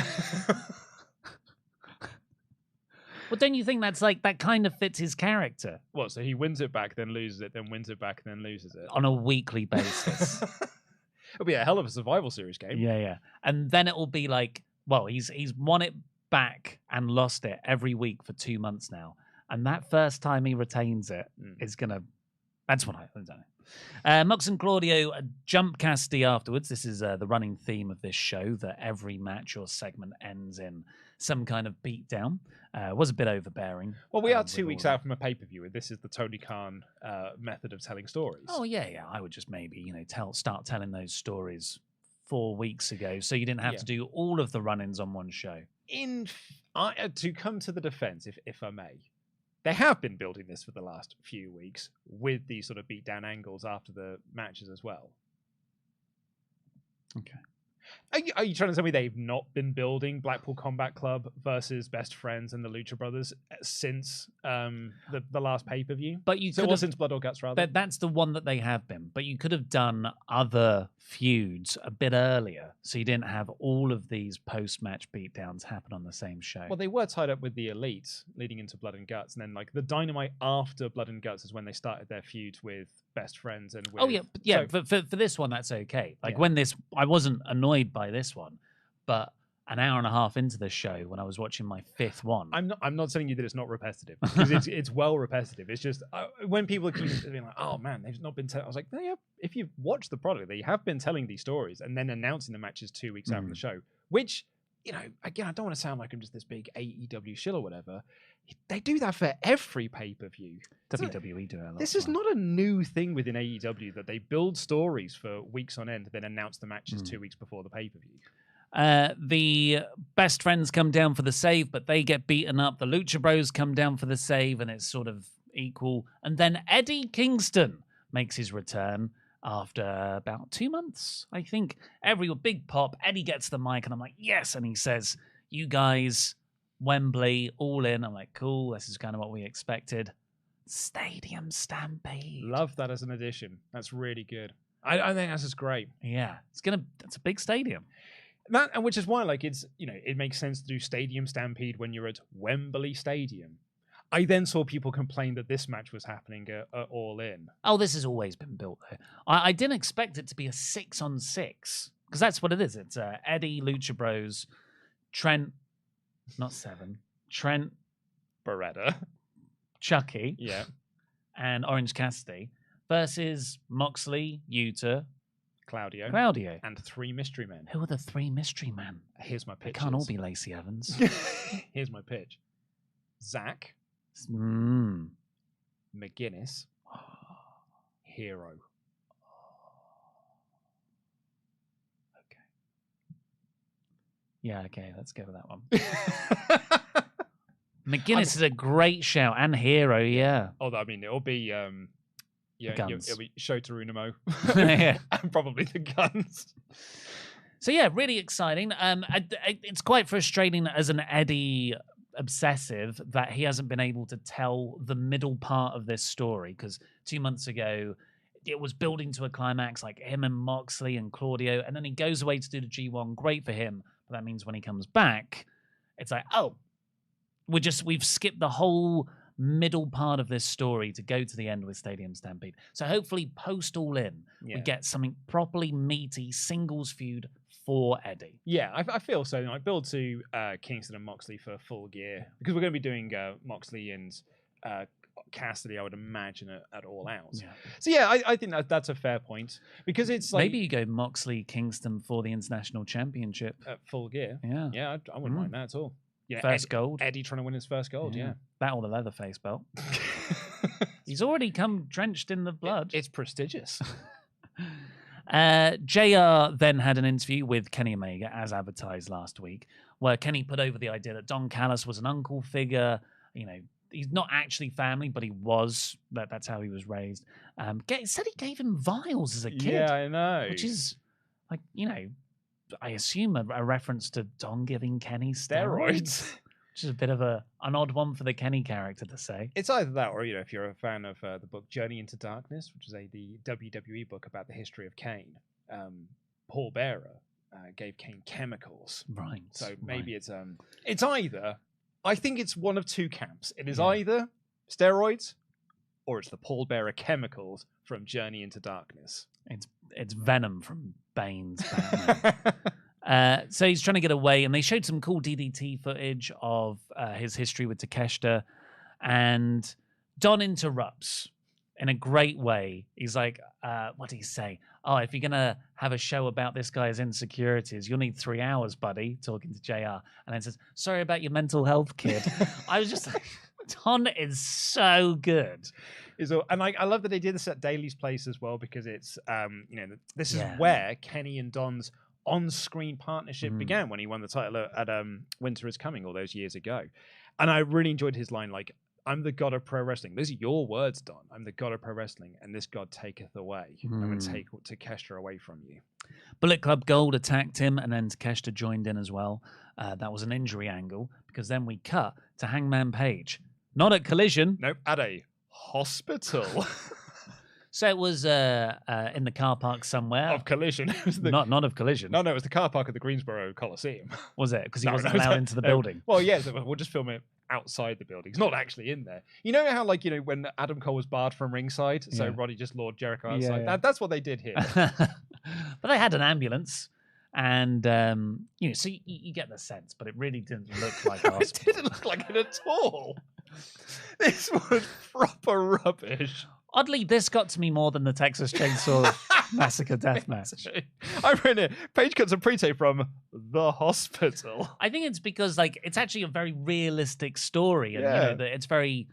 Speaker 1: Well, don't you think that's like, that kind of fits his character?
Speaker 2: What, so he wins it back, then loses it, then wins it back, then loses it?
Speaker 1: On a weekly basis.
Speaker 2: It'll be a hell of a Survival Series game.
Speaker 1: Yeah. And then it will be like, well, he's won it back and lost it every week for 2 months now. And that first time he retains it is going to... That's what I don't know. Mox and Claudio jump Cassidy afterwards. This is the running theme of this show, that every match or segment ends in some kind of beatdown. Was a bit overbearing.
Speaker 2: Well, we are 2 weeks out from a pay-per-view, and this is the Tony Khan method of telling stories.
Speaker 1: Oh, yeah. I would just maybe, start telling those stories 4 weeks ago, so you didn't have to do all of the run-ins on one show.
Speaker 2: To come to the defense, if I may, they have been building this for the last few weeks with these sort of beatdown angles after the matches as well.
Speaker 1: Okay.
Speaker 2: Are you trying to tell me they've not been building Blackpool Combat Club versus Best Friends and the Lucha Brothers since the last pay-per-view?
Speaker 1: But you
Speaker 2: so since Blood or Guts, rather.
Speaker 1: That's the one that they have been. But you could have done other feuds a bit earlier, so you didn't have all of these post-match beatdowns happen on the same show.
Speaker 2: Well, they were tied up with the Elite leading into Blood and Guts, and then like the Dynamite after Blood and Guts is when they started their feud with Best Friends and with...
Speaker 1: Oh yeah. So, for this one, that's okay. Like when I wasn't annoyed by this one, but an hour and a half into the show when I was watching my fifth one.
Speaker 2: I'm not telling you that it's not repetitive, because it's well repetitive. It's just when people keep being like, oh man, they've not been I was like, no, yeah, if you've watched the product, they have been telling these stories and then announcing the matches 2 weeks after the show, which, you know, again, I don't want to sound like I'm just this big AEW shill or whatever. They do that for every pay-per-view.
Speaker 1: WWE do it a lot.
Speaker 2: This is not a new thing within AEW, that they build stories for weeks on end, then announce the matches 2 weeks before the pay-per-view.
Speaker 1: The Best Friends come down for the save, but they get beaten up. The Lucha Bros come down for the save, and it's sort of equal. And then Eddie Kingston makes his return after about 2 months, I think. Every big pop. Eddie gets the mic, and I'm like, yes. And he says, you guys, Wembley, all in. I'm like, cool. This is kind of what we expected. Stadium Stampede.
Speaker 2: Love that as an addition. That's really good. I think that's just great.
Speaker 1: Yeah, that's a big stadium.
Speaker 2: That, and which is why, like, it's, you know, it makes sense to do Stadium Stampede when you're at Wembley Stadium. I then saw people complain that this match was happening at All In.
Speaker 1: Oh, this has always been built though. I didn't expect it to be a 6-on-6, because that's what it is. It's Eddie, Lucha Bros, Trent, not Seven, Trent,
Speaker 2: Beretta,
Speaker 1: Chucky,
Speaker 2: yeah,
Speaker 1: and Orange Cassidy versus Moxley, Yuta,
Speaker 2: Claudio, and 3 mystery men.
Speaker 1: Who are the 3 mystery men?
Speaker 2: Here's my pitch.
Speaker 1: They can't all be Lacey Evans.
Speaker 2: Here's my pitch. Zach, McGuinness, Hero.
Speaker 1: Okay. Yeah, okay, let's go with that one. McGuinness is a great shout, and Hero, yeah.
Speaker 2: Oh, I mean, it'll be it'll be Shota Umino
Speaker 1: yeah.
Speaker 2: and probably the Guns.
Speaker 1: So yeah, really exciting. It's quite frustrating as an Eddie obsessive that he hasn't been able to tell the middle part of this story, because 2 months ago it was building to a climax, like him and Moxley and Claudio, and then he goes away to do the G1. Great for him, but that means when he comes back, it's like, oh, we've skipped the whole middle part of this story to go to the end with Stadium Stampede. So hopefully post All In, we get something properly meaty singles feud for Eddie.
Speaker 2: Yeah, I feel so. I build to Kingston and Moxley for Full Gear, because we're going to be doing Moxley and Cassidy, I would imagine, at All Out. Yeah. So yeah, I think that's a fair point, because it's like,
Speaker 1: maybe you go Moxley Kingston for the International Championship
Speaker 2: at Full Gear.
Speaker 1: Yeah,
Speaker 2: I wouldn't mind that at all. Yeah,
Speaker 1: first gold.
Speaker 2: Eddie trying to win his first gold. Yeah.
Speaker 1: That or the Leatherface belt. He's already come drenched in the blood.
Speaker 2: It's prestigious.
Speaker 1: JR then had an interview with Kenny Omega, as advertised last week, where Kenny put over the idea that Don Callis was an uncle figure. You know, he's not actually family, but he was. That's how he was raised. Said he gave him vials as a kid.
Speaker 2: Yeah, I know.
Speaker 1: Which is, like, you know, I assume a reference to Don giving Kenny steroids. Which is a bit of an odd one for the Kenny character to say.
Speaker 2: It's either that, or, you know, if you're a fan of the book Journey into Darkness, which is the WWE book about the history of Kane, Paul Bearer gave Kane chemicals.
Speaker 1: Right.
Speaker 2: So maybe it's either, I think it's one of two camps. It is either steroids, or it's the Paul Bearer chemicals from Journey into Darkness.
Speaker 1: It's Venom from Bane's Batman. So he's trying to get away, and they showed some cool DDT footage of his history with Takeshita, and Don interrupts in a great way. He's like, what did he say? Oh, if you're going to have a show about this guy's insecurities, you'll need 3 hours, buddy, talking to JR. And then says, sorry about your mental health, kid. I was just like, Don is so good.
Speaker 2: And I love that they did this at Daly's Place as well, because it's, this is where Kenny and Don's on-screen partnership began, when he won the title at Winter is Coming all those years ago. And I really enjoyed his line, like, I'm the god of pro wrestling. Those are your words, Don. I'm the god of pro wrestling, and this god taketh away. I'm going to take Takeshita away from you.
Speaker 1: Bullet Club Gold attacked him, and then Takeshita joined in as well. That was an injury angle, because then we cut to Hangman Page. Not at Collision.
Speaker 2: Nope, at a hospital.
Speaker 1: So it was in the car park somewhere.
Speaker 2: Of Collision.
Speaker 1: Not of Collision.
Speaker 2: No, it was the car park at the Greensboro Coliseum.
Speaker 1: Was it? Because he wasn't allowed into the building.
Speaker 2: Well, yes, we'll just film it outside the building. It's not actually in there. You know how, like, when Adam Cole was barred from ringside, so Roddy just lured Jericho outside?
Speaker 1: Yeah.
Speaker 2: That's what they did here.
Speaker 1: But they had an ambulance, and so you get the sense, but it really didn't look like a
Speaker 2: It didn't look like it at all. This was proper rubbish.
Speaker 1: Oddly, this got to me more than the Texas Chainsaw Massacre deathmatch.
Speaker 2: I've written it. Paige cuts a pre-tape from the hospital.
Speaker 1: I think it's because it's actually a very realistic story, and it's very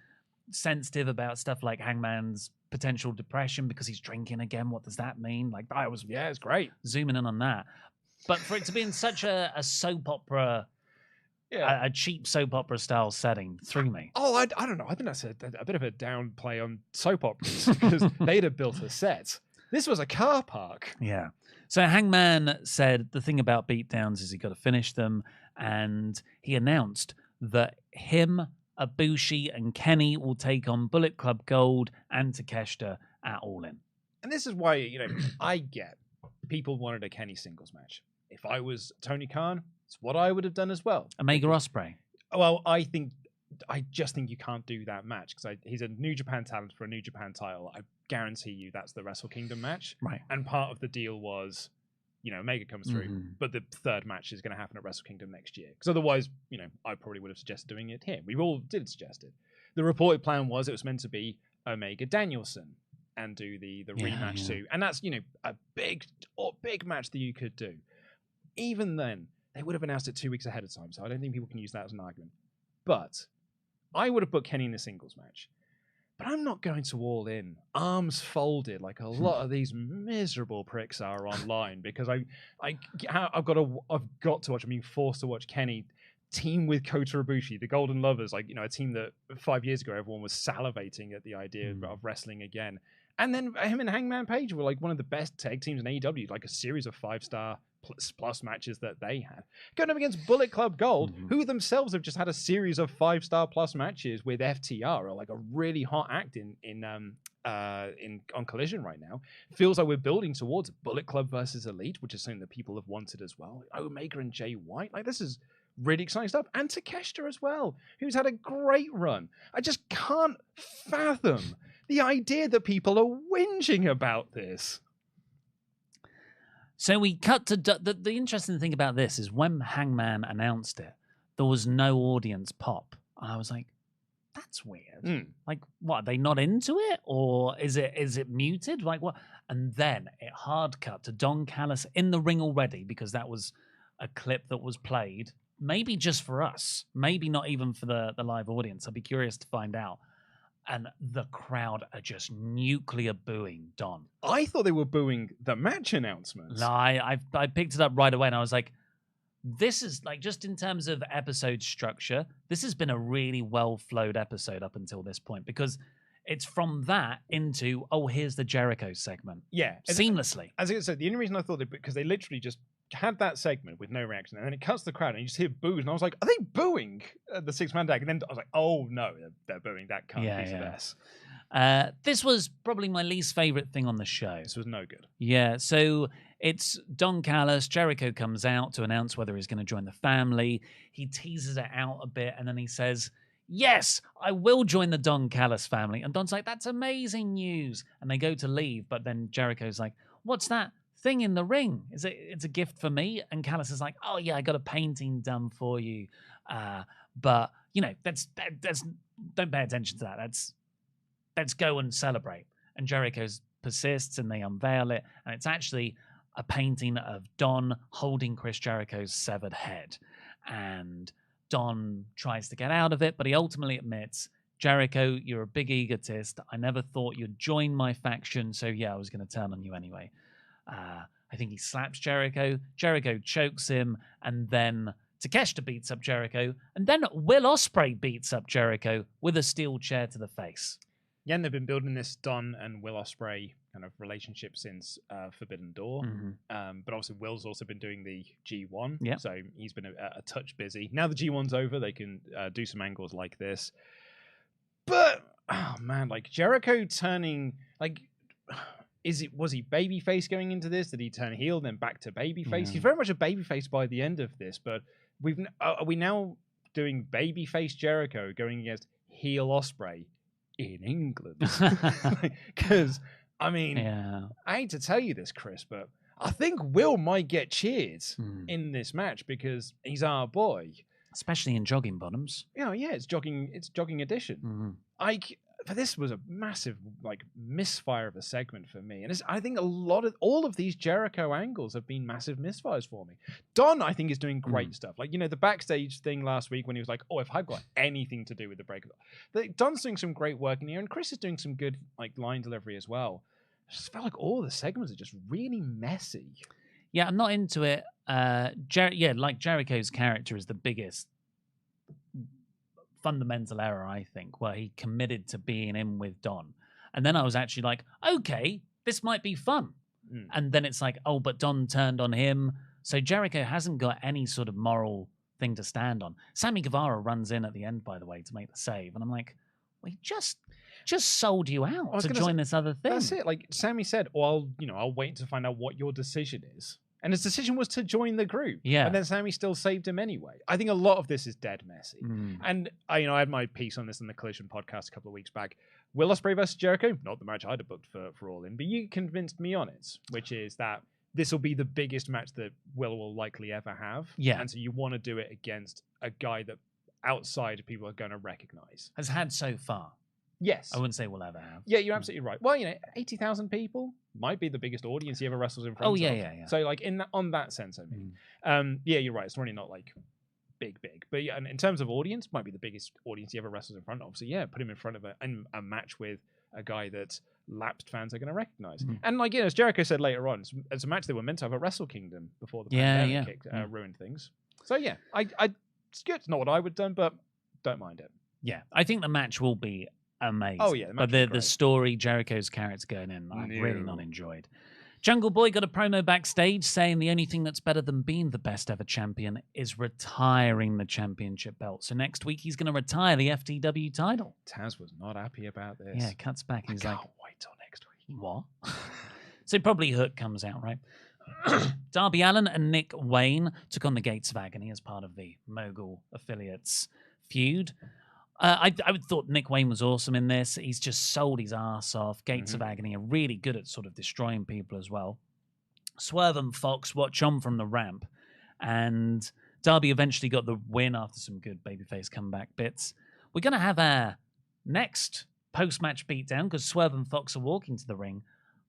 Speaker 1: sensitive about stuff like Hangman's potential depression because he's drinking again. What does that mean?
Speaker 2: It's great.
Speaker 1: Zooming in on that. But for it to be in such a soap opera, a cheap soap opera style setting, threw me.
Speaker 2: Oh, I don't know. I think that's a bit of a downplay on soap operas because they'd have built a set. This was a car park.
Speaker 1: Yeah. So Hangman said the thing about beatdowns is he got to finish them, and he announced that him, Ibushi, and Kenny will take on Bullet Club Gold and Takeshita at All In.
Speaker 2: And this is why, I get people wanted a Kenny singles match. If I was Tony Khan, it's what I would have done as well.
Speaker 1: Omega Ospreay.
Speaker 2: Well, I just think you can't do that match because he's a New Japan talent for a New Japan title. I guarantee you that's the Wrestle Kingdom match.
Speaker 1: Right.
Speaker 2: And part of the deal was, Omega comes through, but the third match is going to happen at Wrestle Kingdom next year. Because otherwise, I probably would have suggested doing it here. We all did suggest it. The reported plan was it was meant to be Omega Danielson and do the rematch too. And that's, a big match that you could do. Even then, they would have announced it 2 weeks ahead of time, so I don't think people can use that as an argument. But I would have put Kenny in a singles match. But I'm not going to All In, arms folded, like a lot of these miserable pricks are online, because I've got to watch. I'm being forced to watch Kenny team with Kota Ibushi, the Golden Lovers, a team that 5 years ago everyone was salivating at the idea of wrestling again. And then him and Hangman Page were one of the best tag teams in AEW, a series of 5-star plus matches that they had. Going up against Bullet Club Gold, who themselves have just had a series of 5-star plus matches with FTR, or a really hot act on Collision right now. Feels like we're building towards Bullet Club versus Elite, which is something that people have wanted as well. Omega and Jay White, this is really exciting stuff. And Takeshita as well, who's had a great run. I just can't fathom the idea that people are whinging about this.
Speaker 1: So we cut to the interesting thing about this is when Hangman announced it, there was no audience pop. And I was like, that's weird. What, are they not into it? Or is it muted? What? And then it hard cut to Don Callis in the ring already, because that was a clip that was played, maybe just for us, maybe not even for the live audience. I'd be curious to find out. And the crowd are just nuclear booing Don.
Speaker 2: I thought they were booing the match announcements.
Speaker 1: No, I picked it up right away, and I was like, this is just in terms of episode structure, this has been a really well-flowed episode up until this point, because it's from that into, here's the Jericho segment.
Speaker 2: Yeah.
Speaker 1: Seamlessly.
Speaker 2: As I said, the only reason I thought because they literally just had that segment with no reaction, and then it cuts to the crowd and you just hear boos, and I was like, are they booing the 6-man tag? And then I was like, oh no, they're booing that kind of piece of ass.
Speaker 1: This was probably my least favorite thing on the show.
Speaker 2: This was no good.
Speaker 1: Yeah, so it's Don Callis. Jericho comes out to announce whether he's going to join the family. He teases it out a bit, and then he says, yes, I will join the Don Callis family. And Don's like, that's amazing news. And they go to leave, but then Jericho's like, what's that thing in the ring? It's a gift for me? And Callis is like, oh yeah, I got a painting done for you. But that's don't pay attention to that. Let's go and celebrate. And Jericho persists, and they unveil it, and it's actually a painting of Don holding Chris Jericho's severed head. And Don tries to get out of it, but he ultimately admits, Jericho, you're a big egotist. I never thought you'd join my faction, so yeah, I was going to turn on you anyway. I think he slaps Jericho. Jericho chokes him, and then Takeshita beats up Jericho, and then Will Ospreay beats up Jericho with a steel chair to the face.
Speaker 2: Yeah, and they've been building this Don and Will Ospreay kind of relationship since Forbidden Door. But obviously, Will's also been doing the G1, so he's been a touch busy. Now the G1's over, they can do some angles like this. But oh man, like Jericho turning like. Was he babyface going into this? Did he turn heel then back to babyface? He's very much a babyface by the end of this, but are we now doing babyface Jericho going against heel Ospreay in England? Because I mean, I hate to tell you this, Chris, but I think Will might get cheered in this match because he's our boy,
Speaker 1: especially in jogging bottoms.
Speaker 2: Yeah, it's jogging edition. This was a massive misfire of a segment for me, and I think all of these Jericho angles have been massive misfires for me. Don, I think, is doing great stuff. Like the backstage thing last week when he was like, "Oh, if I've got anything to do with the break," Don's doing some great work in here, and Chris is doing some good line delivery as well. I just felt like all the segments are just really messy.
Speaker 1: Yeah, I'm not into it. Jericho's character is the biggest fundamental error, I think, where he committed to being in with Don. And then I was actually like, okay, this might be fun. And then it's like, oh, but Don turned on him. So Jericho hasn't got any sort of moral thing to stand on. Sammy Guevara runs in at the end, by the way, to make the save. And I'm like, well, he just sold you out to join this other thing.
Speaker 2: That's it. Like Sammy said, well, I'll wait to find out what your decision is. And his decision was to join the group. Yeah. And then Sammy still saved him anyway. I think a lot of this is dead messy. And I had my piece on this in the Collision podcast a couple of weeks back. Will Ospreay versus Jericho? Not the match I'd have booked for All In, but you convinced me on it, which is that this will be the biggest match that will likely ever have. Yeah. And so you want to do it against a guy that outside people are going to recognize.
Speaker 1: Has had so far.
Speaker 2: Yes.
Speaker 1: I wouldn't say we'll ever have.
Speaker 2: Yeah, you're absolutely right. Well, 80,000 people might be the biggest audience he ever wrestles in front of.
Speaker 1: Oh, yeah.
Speaker 2: So, on that sense, I mean. Yeah, you're right. It's really not, big. But, yeah, and in terms of audience, might be the biggest audience he ever wrestles in front of. So, yeah, put him in front of a match with a guy that lapsed fans are going to recognize. And, as Jericho said later on, it's a match they were meant to have at Wrestle Kingdom before the pandemic ruined things. So, yeah, it's good. It's not what I would have done, but don't mind it.
Speaker 1: Yeah, I think the match will be amazing.
Speaker 2: Oh yeah,
Speaker 1: but the story, Jericho's character going in, I've really not enjoyed. Jungle Boy got a promo backstage saying the only thing that's better than being the best ever champion is retiring the championship belt. So next week he's going to retire the FTW title.
Speaker 2: Taz was not happy about this.
Speaker 1: Yeah, cuts back. And he's like,
Speaker 2: wait till next week.
Speaker 1: What? So probably Hook comes out, right? Darby Allin and Nick Wayne took on the Gates of Agony as part of the Mogul Affiliates feud. I thought Nick Wayne was awesome in this. He's just sold his ass off. Gates of Agony are really good at sort of destroying people as well. Swerve and Fox watch on from the ramp. And Darby eventually got the win after some good babyface comeback bits. We're going to have our next post-match beatdown because Swerve and Fox are walking to the ring.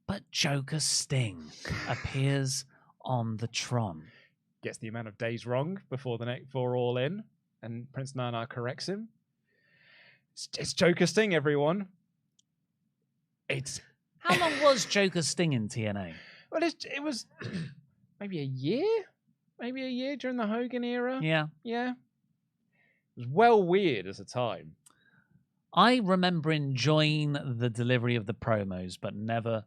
Speaker 1: But Joker Sting appears on the Tron.
Speaker 2: Gets the amount of days wrong before All In. And Prince Nana corrects him. It's Joker Sting, everyone.
Speaker 1: How long was Joker Sting in TNA?
Speaker 2: Well, it was maybe a year during the Hogan era.
Speaker 1: Yeah.
Speaker 2: It was well weird as a time.
Speaker 1: I remember enjoying the delivery of the promos, but never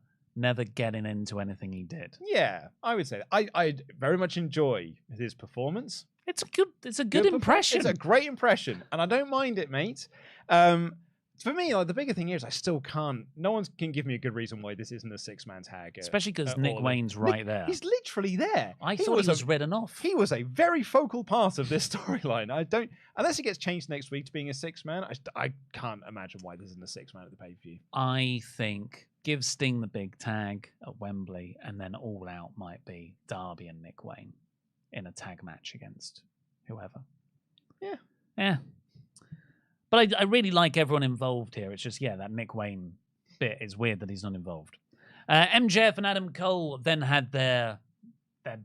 Speaker 1: getting into anything he did.
Speaker 2: Yeah, I would say that. I very much enjoy his performance.
Speaker 1: It's a good impression.
Speaker 2: It's a great impression, and I don't mind it, mate. For me, the bigger thing here is I still can't. No one can give me a good reason why this isn't a six-man tag.
Speaker 1: Especially because Nick Wayne's right there.
Speaker 2: He's literally there.
Speaker 1: I thought he was written off.
Speaker 2: He was a very focal part of this storyline. Unless he gets changed next week to being a six-man, I can't imagine why this isn't a six-man at the pay-per-view.
Speaker 1: I think give Sting the big tag at Wembley, and then All Out might be Darby and Nick Wayne in a tag match against whoever. Yeah. But I really like everyone involved here. It's just, that Nick Wayne bit is weird that he's not involved. MJF and Adam Cole then had their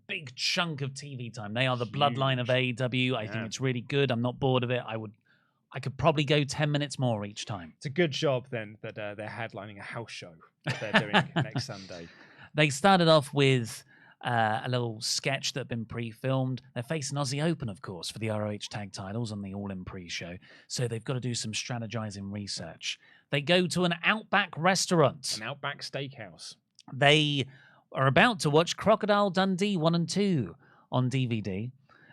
Speaker 1: big chunk of TV time. They are the bloodline of AEW. I think it's really good. I'm not bored of it. I could probably go 10 minutes more each time.
Speaker 2: It's a good job then that they're headlining a house show that they're doing next Sunday.
Speaker 1: They started off with a little sketch that had been pre-filmed. They're facing Aussie Open, of course, for the ROH tag titles on the All-In pre-show. So they've got to do some strategizing research. They go to an Outback restaurant.
Speaker 2: An Outback steakhouse.
Speaker 1: They are about to watch Crocodile Dundee 1 and 2 on DVD.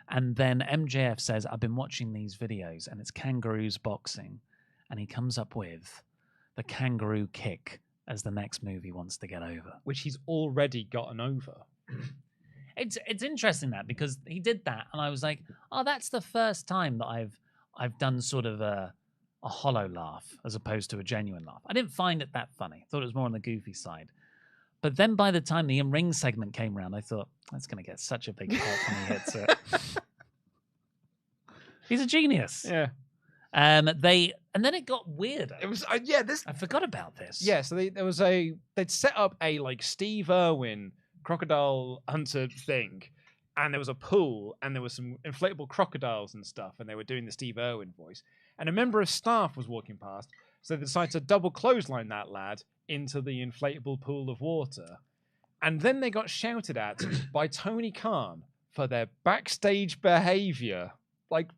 Speaker 1: And then MJF says, I've been watching these videos and it's kangaroos boxing. And he comes up with the kangaroo kick as the next move he wants to get over.
Speaker 2: Which he's already gotten over.
Speaker 1: It's interesting that, because he did that and I was like, oh, that's the first time that I've done sort of a hollow laugh as opposed to a genuine laugh. I didn't find it that funny. I thought it was more on the goofy side. But then by the time the in-ring segment came around, I thought, that's going to get such a big pop when he hits it. He's a genius.
Speaker 2: Yeah.
Speaker 1: And then it got weirder.
Speaker 2: It was I
Speaker 1: forgot about this.
Speaker 2: Yeah, so they'd set up a like Steve Irwin crocodile hunter thing, and there was a pool and there was some inflatable crocodiles and stuff, and they were doing the Steve Irwin voice. And a member of staff was walking past, so they decided to double clothesline that lad into the inflatable pool of water. And then they got shouted at by Tony Khan for their backstage behavior. Like,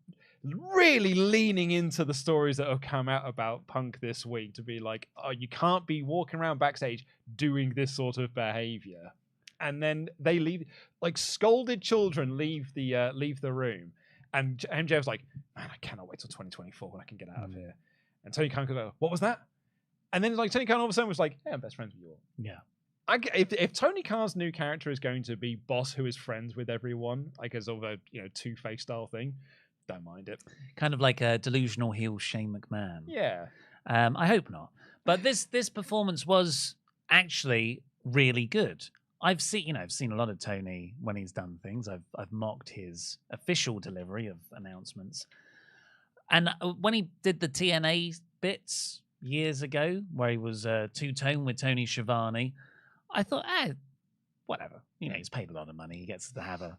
Speaker 2: really leaning into the stories that have come out about Punk this week to be like, oh, you can't be walking around backstage doing this sort of behavior. And then they leave, like scolded children leave the room. And MJF's like, man, I cannot wait till 2024 when I can get out of here. And Tony Khan goes, what was that? And then like Tony Khan all of a sudden was like, hey, I'm best friends with you all.
Speaker 1: Yeah.
Speaker 2: If Tony Khan's new character is going to be boss who is friends with everyone, like as sort of a Two-Face style thing, don't mind it.
Speaker 1: Kind of like a delusional heel Shane McMahon.
Speaker 2: Yeah.
Speaker 1: I hope not. But this performance was actually really good. I've seen a lot of Tony when he's done things. I've mocked his official delivery of announcements. And when he did the TNA bits years ago, where he was two-tone with Tony Schiavone, I thought, whatever. He's paid a lot of money. He gets to have a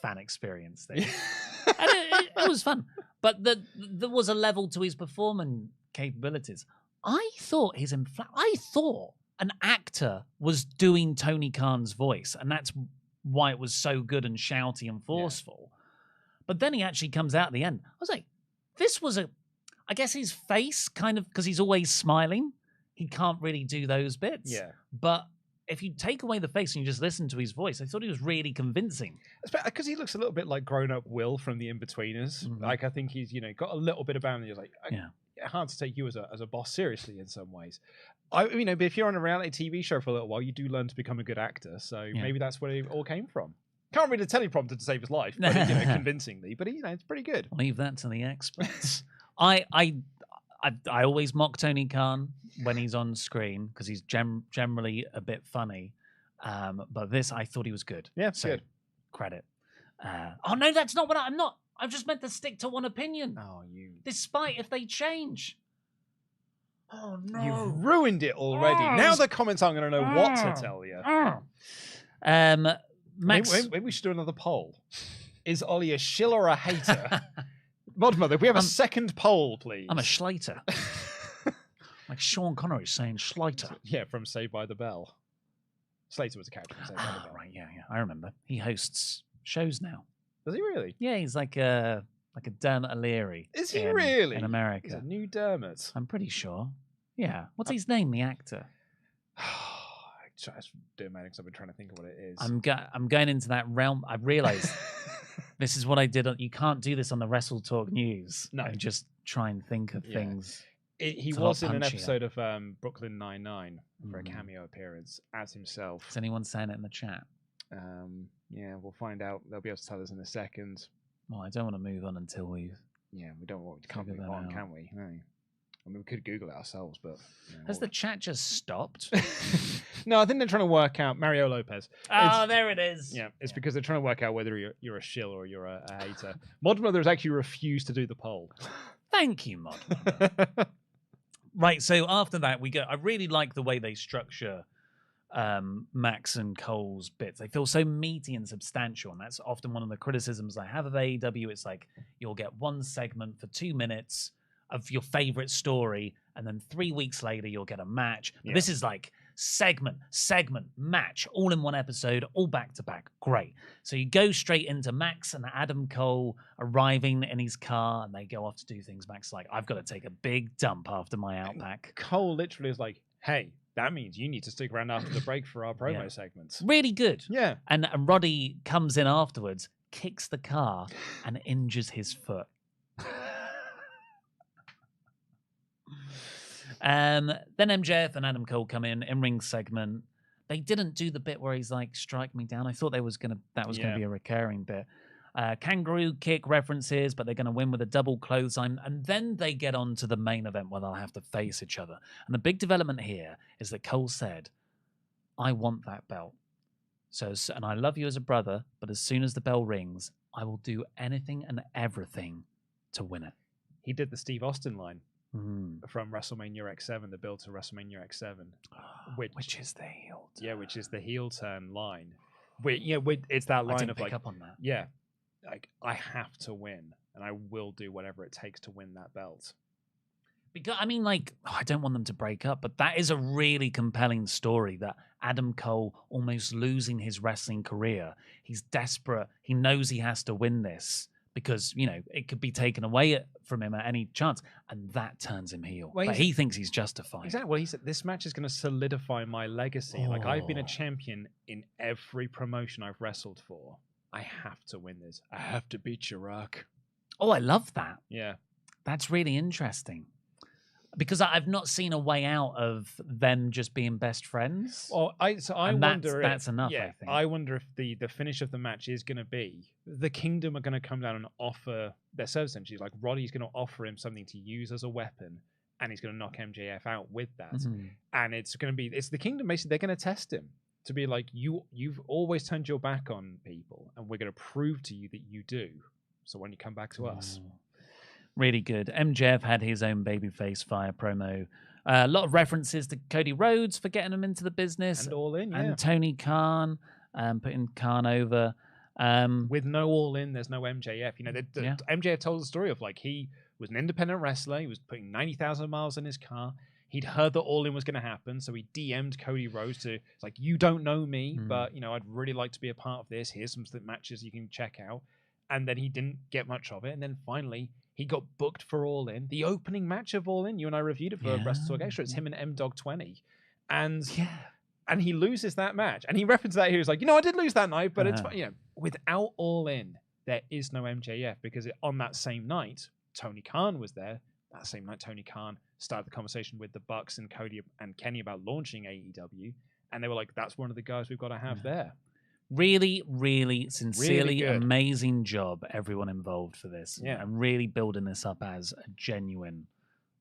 Speaker 1: fan experience thing. And it was fun. But there was a level to his performance capabilities. I thought an actor was doing Tony Khan's voice, and that's why it was so good and shouty and forceful. Yeah. But then he actually comes out at the end. I was like, this was I guess his face kind of, because he's always smiling, he can't really do those bits.
Speaker 2: Yeah.
Speaker 1: But if you take away the face and you just listen to his voice, I thought he was really convincing.
Speaker 2: Because he looks a little bit like grown-up Will from The In-Betweeners. Mm-hmm. Like, I think he's, got a little bit about him. You're like, hard to take you as a boss seriously in some ways. But if you're on a reality TV show for a little while, you do learn to become a good actor. So maybe that's where it all came from. Can't read a teleprompter to save his life, but, convincingly. But, it's pretty good.
Speaker 1: Leave that to the experts. I always mock Tony Khan when he's on screen because he's generally a bit funny. But this, I thought he was good.
Speaker 2: Yeah, so good.
Speaker 1: Credit. Oh, no, that's not what I'm not. I've just meant to stick to one opinion.
Speaker 2: Oh, you.
Speaker 1: Despite if they change. Oh, no.
Speaker 2: You've ruined it already. Now the comments aren't going to know what to tell you.
Speaker 1: Max.
Speaker 2: Maybe we should do another poll. Is Ollie a shill or a hater? Modmother, we have a second poll, please.
Speaker 1: I'm a Schlater. Like Sean Connery saying Schlater.
Speaker 2: Yeah, from Saved by the Bell. Slater was a character from Saved by the Bell.
Speaker 1: Right, yeah. I remember. He hosts shows now.
Speaker 2: Does he really?
Speaker 1: Yeah, he's like a Dermot O'Leary.
Speaker 2: Is he really?
Speaker 1: In America.
Speaker 2: He's a new Dermot.
Speaker 1: I'm pretty sure. Yeah. What's his name, the actor?
Speaker 2: Just doing my because I've been trying to think of what it is.
Speaker 1: I'm going into that realm. I realized this is what I did. You can't do this on the WrestleTalk News.
Speaker 2: No.
Speaker 1: And just try and think of things.
Speaker 2: He was in an episode of Brooklyn Nine-Nine for a cameo appearance as himself.
Speaker 1: Is anyone saying it in the chat?
Speaker 2: Yeah, we'll find out. They'll be able to tell us in a second.
Speaker 1: Well, I don't want to move on until we've...
Speaker 2: Yeah, we can't move on, can we? No. I mean, we could Google it ourselves, but...
Speaker 1: Has the chat just stopped?
Speaker 2: No, I think they're trying to work out Mario Lopez.
Speaker 1: There it is.
Speaker 2: Yeah, it's because they're trying to work out whether you're a shill or you're a hater. Modmother has actually refused to do the poll.
Speaker 1: Thank you, Modmother. Right, so after that, we go... I really like the way they structure Max and Cole's bits. They feel so meaty and substantial, and that's often one of the criticisms I have of AEW. It's like, you'll get one segment for 2 minutes of your favorite story, and then 3 weeks later you'll get a match. But this is like segment, match, all in one episode, all back to back. Great. So you go straight into Max and Adam Cole arriving in his car, and they go off to do things. Max is like, I've got to take a big dump after my outback.
Speaker 2: Cole literally is like, hey, that means you need to stick around after the break for our promo segments.
Speaker 1: Really good.
Speaker 2: Yeah.
Speaker 1: And Roddy comes in afterwards, kicks the car, and injures his foot. Then MJF and Adam Cole come in ring segment. They didn't do the bit where he's like, strike me down. I thought that was gonna be a recurring bit. Kangaroo kick references, but they're going to win with a double clothesline. And then they get on to the main event where they'll have to face each other. And the big development here is that Cole said, I want that belt. And I love you as a brother, but as soon as the bell rings, I will do anything and everything to win it.
Speaker 2: He did the Steve Austin line from WrestleMania X7, the build to WrestleMania X7.
Speaker 1: Which is the heel turn.
Speaker 2: Yeah, which is the heel turn line. It's that line of
Speaker 1: pick
Speaker 2: like,
Speaker 1: up on that.
Speaker 2: Yeah, like I have to win, and I will do whatever it takes to win that belt.
Speaker 1: Because I mean, like, I don't want them to break up, but that is a really compelling story. That Adam Cole almost losing his wrestling career. He's desperate. He knows he has to win this because it could be taken away from him at any chance, and that turns him heel. Well, but he thinks he's justified.
Speaker 2: Exactly. Well, he said this match is going to solidify my legacy. Like I've been a champion in every promotion I've wrestled for. I have to win this. I have to beat Chirac.
Speaker 1: Oh, I love that.
Speaker 2: Yeah.
Speaker 1: That's really interesting. Because I've not seen a way out of them just being best friends.
Speaker 2: Well, I wonder if
Speaker 1: that's enough.
Speaker 2: Yeah,
Speaker 1: I think.
Speaker 2: I wonder if the finish of the match is going to be the Kingdom are going to come down and offer their service. Essentially, like Roddy's going to offer him something to use as a weapon, and he's going to knock MJF out with that. Mm-hmm. And it's the Kingdom. Basically, they're going to test him to be like, you've always turned your back on people, and we're going to prove to you that you do. So when you come back to us.
Speaker 1: Really good. MJF had his own babyface fire promo. A lot of references to Cody Rhodes for getting him into the business.
Speaker 2: And All In, yeah.
Speaker 1: And Tony Khan, putting Khan over.
Speaker 2: With no All In, there's no MJF. MJF told the story of like he was an independent wrestler. He was putting 90,000 miles in his car. He'd heard that All In was going to happen, so he DM'd Cody Rhodes to, it's like, you don't know me, but, I'd really like to be a part of this. Here's some matches you can check out. And then he didn't get much of it. And then finally, he got booked for All In. The opening match of All In, you and I reviewed it for WrestleTalk Extra. It's him and M-Dog 20. And he loses that match. And he referenced that. He was like, I did lose that night, but it's fine. Without All In, there is no MJF because on that same night, Tony Khan was there. That same night, Tony Khan started the conversation with the Bucks and Cody and Kenny about launching AEW. And they were like, that's one of the guys we've got to have there.
Speaker 1: Really, really, sincerely amazing job, everyone involved for this.
Speaker 2: Yeah.
Speaker 1: And really building this up as a genuine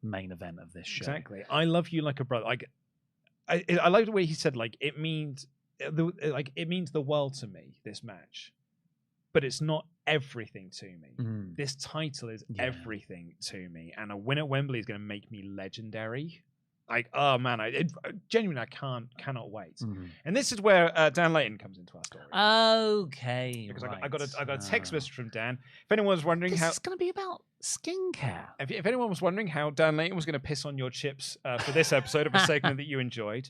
Speaker 1: main event of this show.
Speaker 2: Exactly. I love you like a brother. Like, I like the way he said, like, it means the world to me, this match. But it's not everything to me. This title is everything to me. And a win at Wembley is going to make me legendary. Like, oh man, genuinely, I cannot wait. And this is where Dan Layton comes into our story.
Speaker 1: Okay,
Speaker 2: because I got a text message from Dan. If anyone was wondering how
Speaker 1: it's going to be about skincare.
Speaker 2: If anyone was wondering how Dan Layton was going to piss on your chips for this episode of a segment that you enjoyed,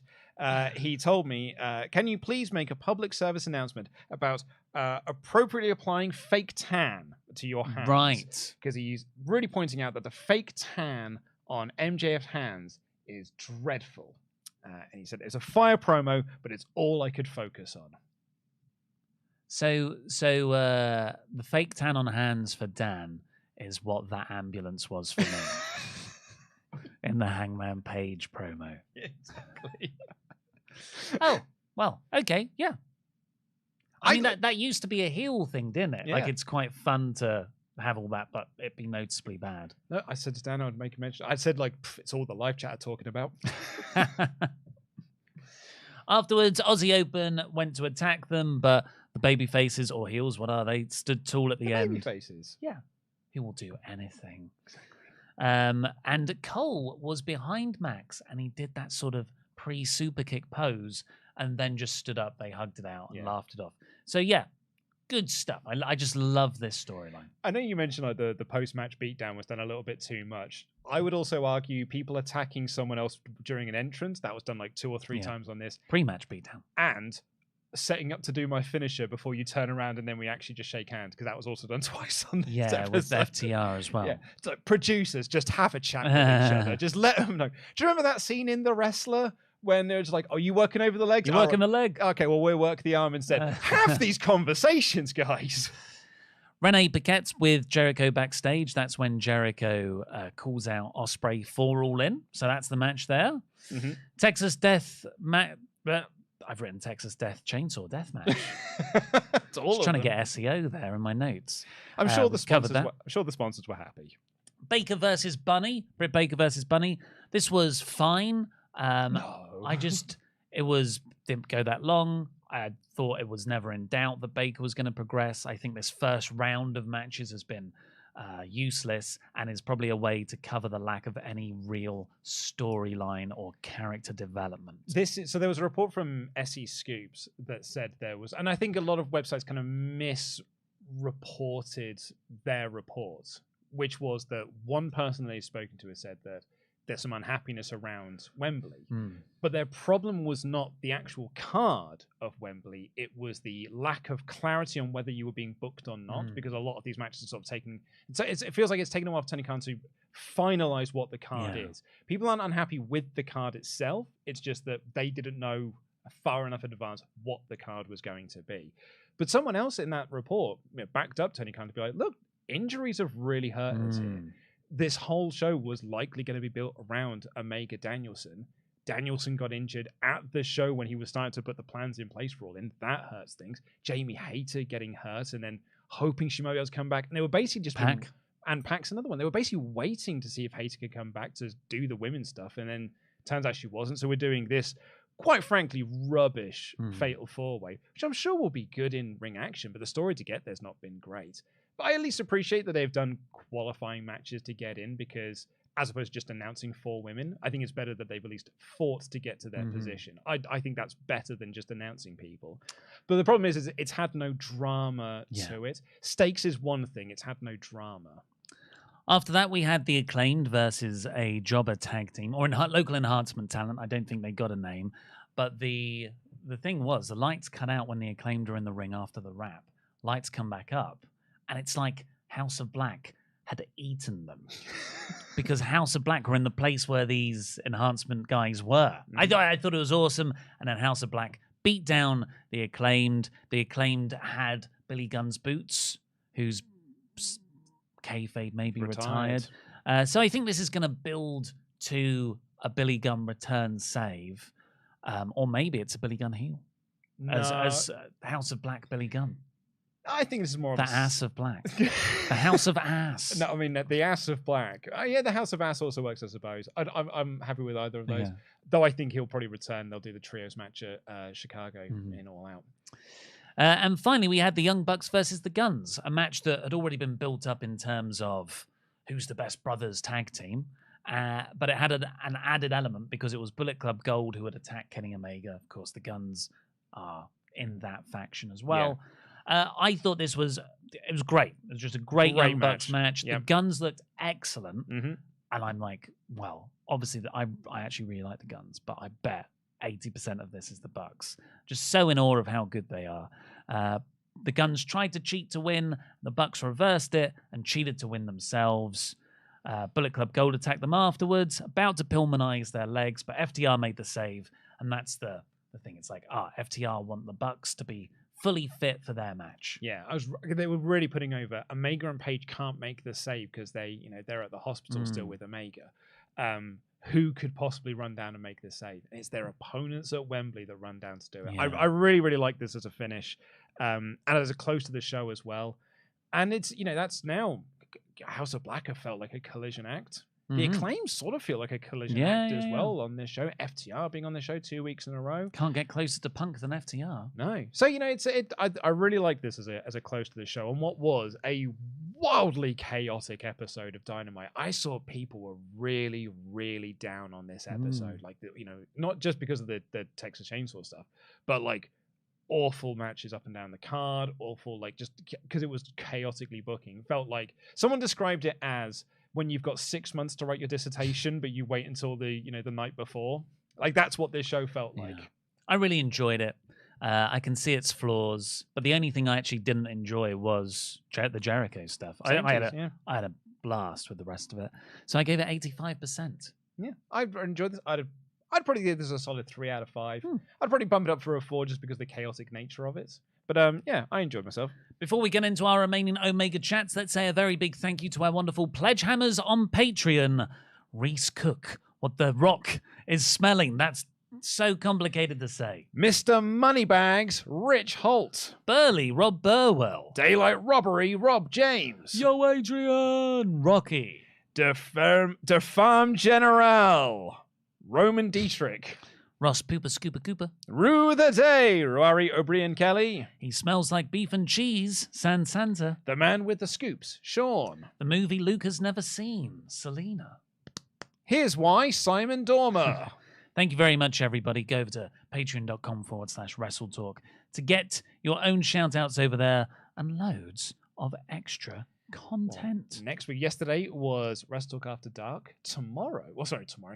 Speaker 2: he told me, "Can you please make a public service announcement about appropriately applying fake tan to your hands?"
Speaker 1: Right,
Speaker 2: because he's really pointing out that the fake tan on MJF's hands is dreadful. And he said it's a fire promo, but it's all I could focus on.
Speaker 1: So the fake tan on hands for Dan is what that ambulance was for me in the Hangman Page promo.
Speaker 2: Exactly.
Speaker 1: Oh, well, okay, yeah. I mean, that used to be a heel thing, didn't it?
Speaker 2: Yeah.
Speaker 1: Like, it's quite fun to have all that, but it'd be noticeably bad.
Speaker 2: No, I said to Dan I would make a mention. I said, like, it's all the live chat are talking about.
Speaker 1: Afterwards, Aussie Open went to attack them, but the baby faces, or heels, what are they, stood tall at the end.
Speaker 2: Baby faces.
Speaker 1: Yeah. He will do anything. Exactly. And Cole was behind Max, and he did that sort of pre-super kick pose, and then just stood up. They hugged it out and laughed it off. So, yeah, good stuff. I just love this storyline.
Speaker 2: I know you mentioned like the post-match beatdown was done a little bit too much. I would also argue people attacking someone else during an entrance, that was done like 2 or 3 times on this.
Speaker 1: Pre-match beatdown.
Speaker 2: And setting up to do my finisher before you turn around and then we actually just shake hands, because that was also done twice on this episode.
Speaker 1: With FTR as well.
Speaker 2: Yeah. So producers, just have a chat with each other. Just let them know. Do you remember that scene in The Wrestler when they're just like, "Are you working over the legs?
Speaker 1: You're working the leg.
Speaker 2: Okay, well, we'll work the arm instead." Have these conversations, guys.
Speaker 1: Renee Paquette's with Jericho backstage. That's when Jericho calls out Ospreay for All In. So that's the match there.
Speaker 2: Mm-hmm.
Speaker 1: Texas Death match. I've written Texas Death Chainsaw Death match. Just trying to get SEO there in my notes.
Speaker 2: I'm sure the sponsors were happy.
Speaker 1: Baker versus Bunny. Britt Baker versus Bunny. This was fine.
Speaker 2: No.
Speaker 1: Didn't go that long. I thought it was never in doubt that Baker was going to progress. I think this first round of matches has been useless and is probably a way to cover the lack of any real storyline or character development.
Speaker 2: So there was a report from SE Scoops that said there was, and I think a lot of websites kind of misreported their report, which was that one person they've spoken to has said that there's some unhappiness around Wembley. But their problem was not the actual card of Wembley. It was the lack of clarity on whether you were being booked or not, because a lot of these matches are sort of taking... So it feels like it's taken a while for Tony Khan to finalize what the card is. People aren't unhappy with the card itself. It's just that they didn't know far enough in advance what the card was going to be. But someone else in that report backed up Tony Khan to be like, look, injuries have really hurt us here. This whole show was likely going to be built around Omega Danielson. Danielson got injured at the show when he was starting to put the plans in place for All In. That hurts things. Jamie Hayter getting hurt and then hoping she might be able to come back. And they were basically just... And Pac's another one. They were basically waiting to see if Hayter could come back to do the women's stuff. And then turns out she wasn't. So we're doing this, quite frankly, rubbish Fatal 4-Way, which I'm sure will be good in ring action. But the story to get there's not been great. But I at least appreciate that they've done qualifying matches to get in, because as opposed to just announcing 4 women, I think it's better that they've at least fought to get to their position. I think that's better than just announcing people. But the problem is it's had no drama to it. Stakes is one thing. It's had no drama.
Speaker 1: After that, we had the Acclaimed versus a jobber tag team, or local enhancement talent. I don't think they got a name. But the thing was, the lights cut out when the Acclaimed are in the ring after the wrap. Lights come back up. And it's like House of Black had eaten them, because House of Black were in the place where these enhancement guys were. I thought it was awesome. And then House of Black beat down the Acclaimed. The Acclaimed had Billy Gunn's boots, who's kayfabe maybe retired. So I think this is going to build to a Billy Gunn return save, or maybe it's a Billy Gunn heel as House of Black Billy Gunn.
Speaker 2: I think this is more
Speaker 1: the
Speaker 2: of
Speaker 1: ass of black. The House of Ass.
Speaker 2: No, I mean the ass of black. The House of Ass also works, I suppose. I'm happy with either of those. Though I think he'll probably return. They'll do the trios match at Chicago in All Out.
Speaker 1: And finally, we had the Young Bucks versus the Guns, a match that had already been built up in terms of who's the best brothers tag team. But it had an added element because it was Bullet Club Gold who had attacked Kenny Omega. Of course, the Guns are in that faction as well. Yeah. I thought it was great. It was just a great Young Bucks match. The Guns looked excellent. And I'm like, well, obviously I actually really like the Guns, but I bet 80% of this is the Bucks. Just so in awe of how good they are. The Guns tried to cheat to win. The Bucks reversed it and cheated to win themselves. Bullet Club Gold attacked them afterwards, about to Pillmanize their legs, but FTR made the save. And that's the thing. It's like, FTR want the Bucks to be fully fit for their match.
Speaker 2: Yeah, they were really putting over. Omega and Page can't make the save because they're at the hospital still with Omega. Who could possibly run down and make this save? And it's their opponents at Wembley that run down to do it. Yeah. I really, really like this as a finish, and as a close to the show as well. And it's that's now House of Black have felt like a collision act. The Acclaimed sort of feel like a collision act as well on this show. FTR being on the show 2 weeks in a row.
Speaker 1: Can't get closer to Punk than FTR.
Speaker 2: No. So, I really like this as a close to the show. And what was a wildly chaotic episode of Dynamite. I saw people were really, really down on this episode. Like, not just because of the Texas Chainsaw stuff, but like awful matches up and down the card, awful, like, just because it was chaotically booking. Felt like someone described it as when you've got 6 months to write your dissertation, but you wait until the night before. Like, that's what this show felt like.
Speaker 1: I really enjoyed it. I can see its flaws, but the only thing I actually didn't enjoy was the Jericho stuff. I had a blast with the rest of it, so I gave it 85%.
Speaker 2: Yeah, I enjoyed this. I'd probably give this a solid 3 out of 5. I'd probably bump it up for a 4 just because of the chaotic nature of it. But yeah, I enjoyed myself.
Speaker 1: Before we get into our remaining Omega chats, let's say a very big thank you to our wonderful Pledgehammers on Patreon. Reese Cook, what the Rock is smelling. That's so complicated to say.
Speaker 2: Mr. Moneybags, Rich Holt.
Speaker 1: Burley, Rob Burwell.
Speaker 2: Daylight Robbery, Rob James.
Speaker 1: Yo, Adrian, Rocky.
Speaker 2: De Farm General, Roman Dietrich.
Speaker 1: Ross Pooper Scooper Cooper.
Speaker 2: Rue the Day, Rory O'Brien Kelly.
Speaker 1: He smells like beef and cheese, San Santa.
Speaker 2: The Man with the Scoops, Sean.
Speaker 1: The movie Luke has never seen, Selena.
Speaker 2: Here's why, Simon Dormer.
Speaker 1: Thank you very much, everybody. Go over to patreon.com/WrestleTalk to get your own shout-outs over there and loads of extra content.
Speaker 2: Well, next week, yesterday was WrestleTalk After Dark. Tomorrow,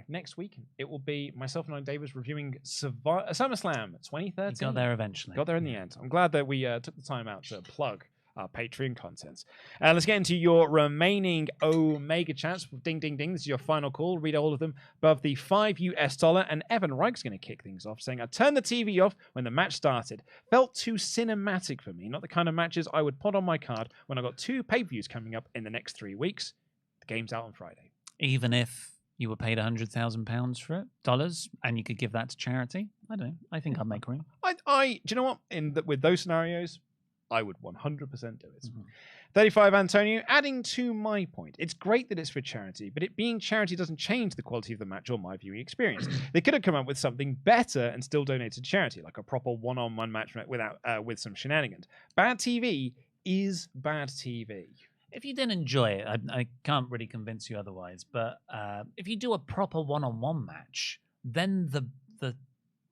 Speaker 2: next week, it will be myself and I, Davis, reviewing SummerSlam 2013.
Speaker 1: You got there eventually.
Speaker 2: Got there in the end. I'm glad that we took the time out to plug our Patreon contents. Let's get into your remaining Omega chats. Ding, ding, ding. This is your final call. Read all of them above the $5 US. And Evan Reich's going to kick things off, saying, I turned the TV off when the match started. Felt too cinematic for me. Not the kind of matches I would put on my card when I got 2 pay-per-views coming up in the next 3 weeks. The game's out on Friday.
Speaker 1: Even if you were paid £100,000 for it, dollars, and you could give that to charity, I don't know. I think I'd make room.
Speaker 2: Do you know what? With those scenarios, I would 100% do it. 35 Antonio, adding to my point, it's great that it's for charity, but it being charity doesn't change the quality of the match or my viewing experience. They could have come up with something better and still donated to charity, like a proper one-on-one match with some shenanigans. Bad TV is bad TV.
Speaker 1: If you didn't enjoy it, I can't really convince you otherwise, but if you do a proper one-on-one match, then the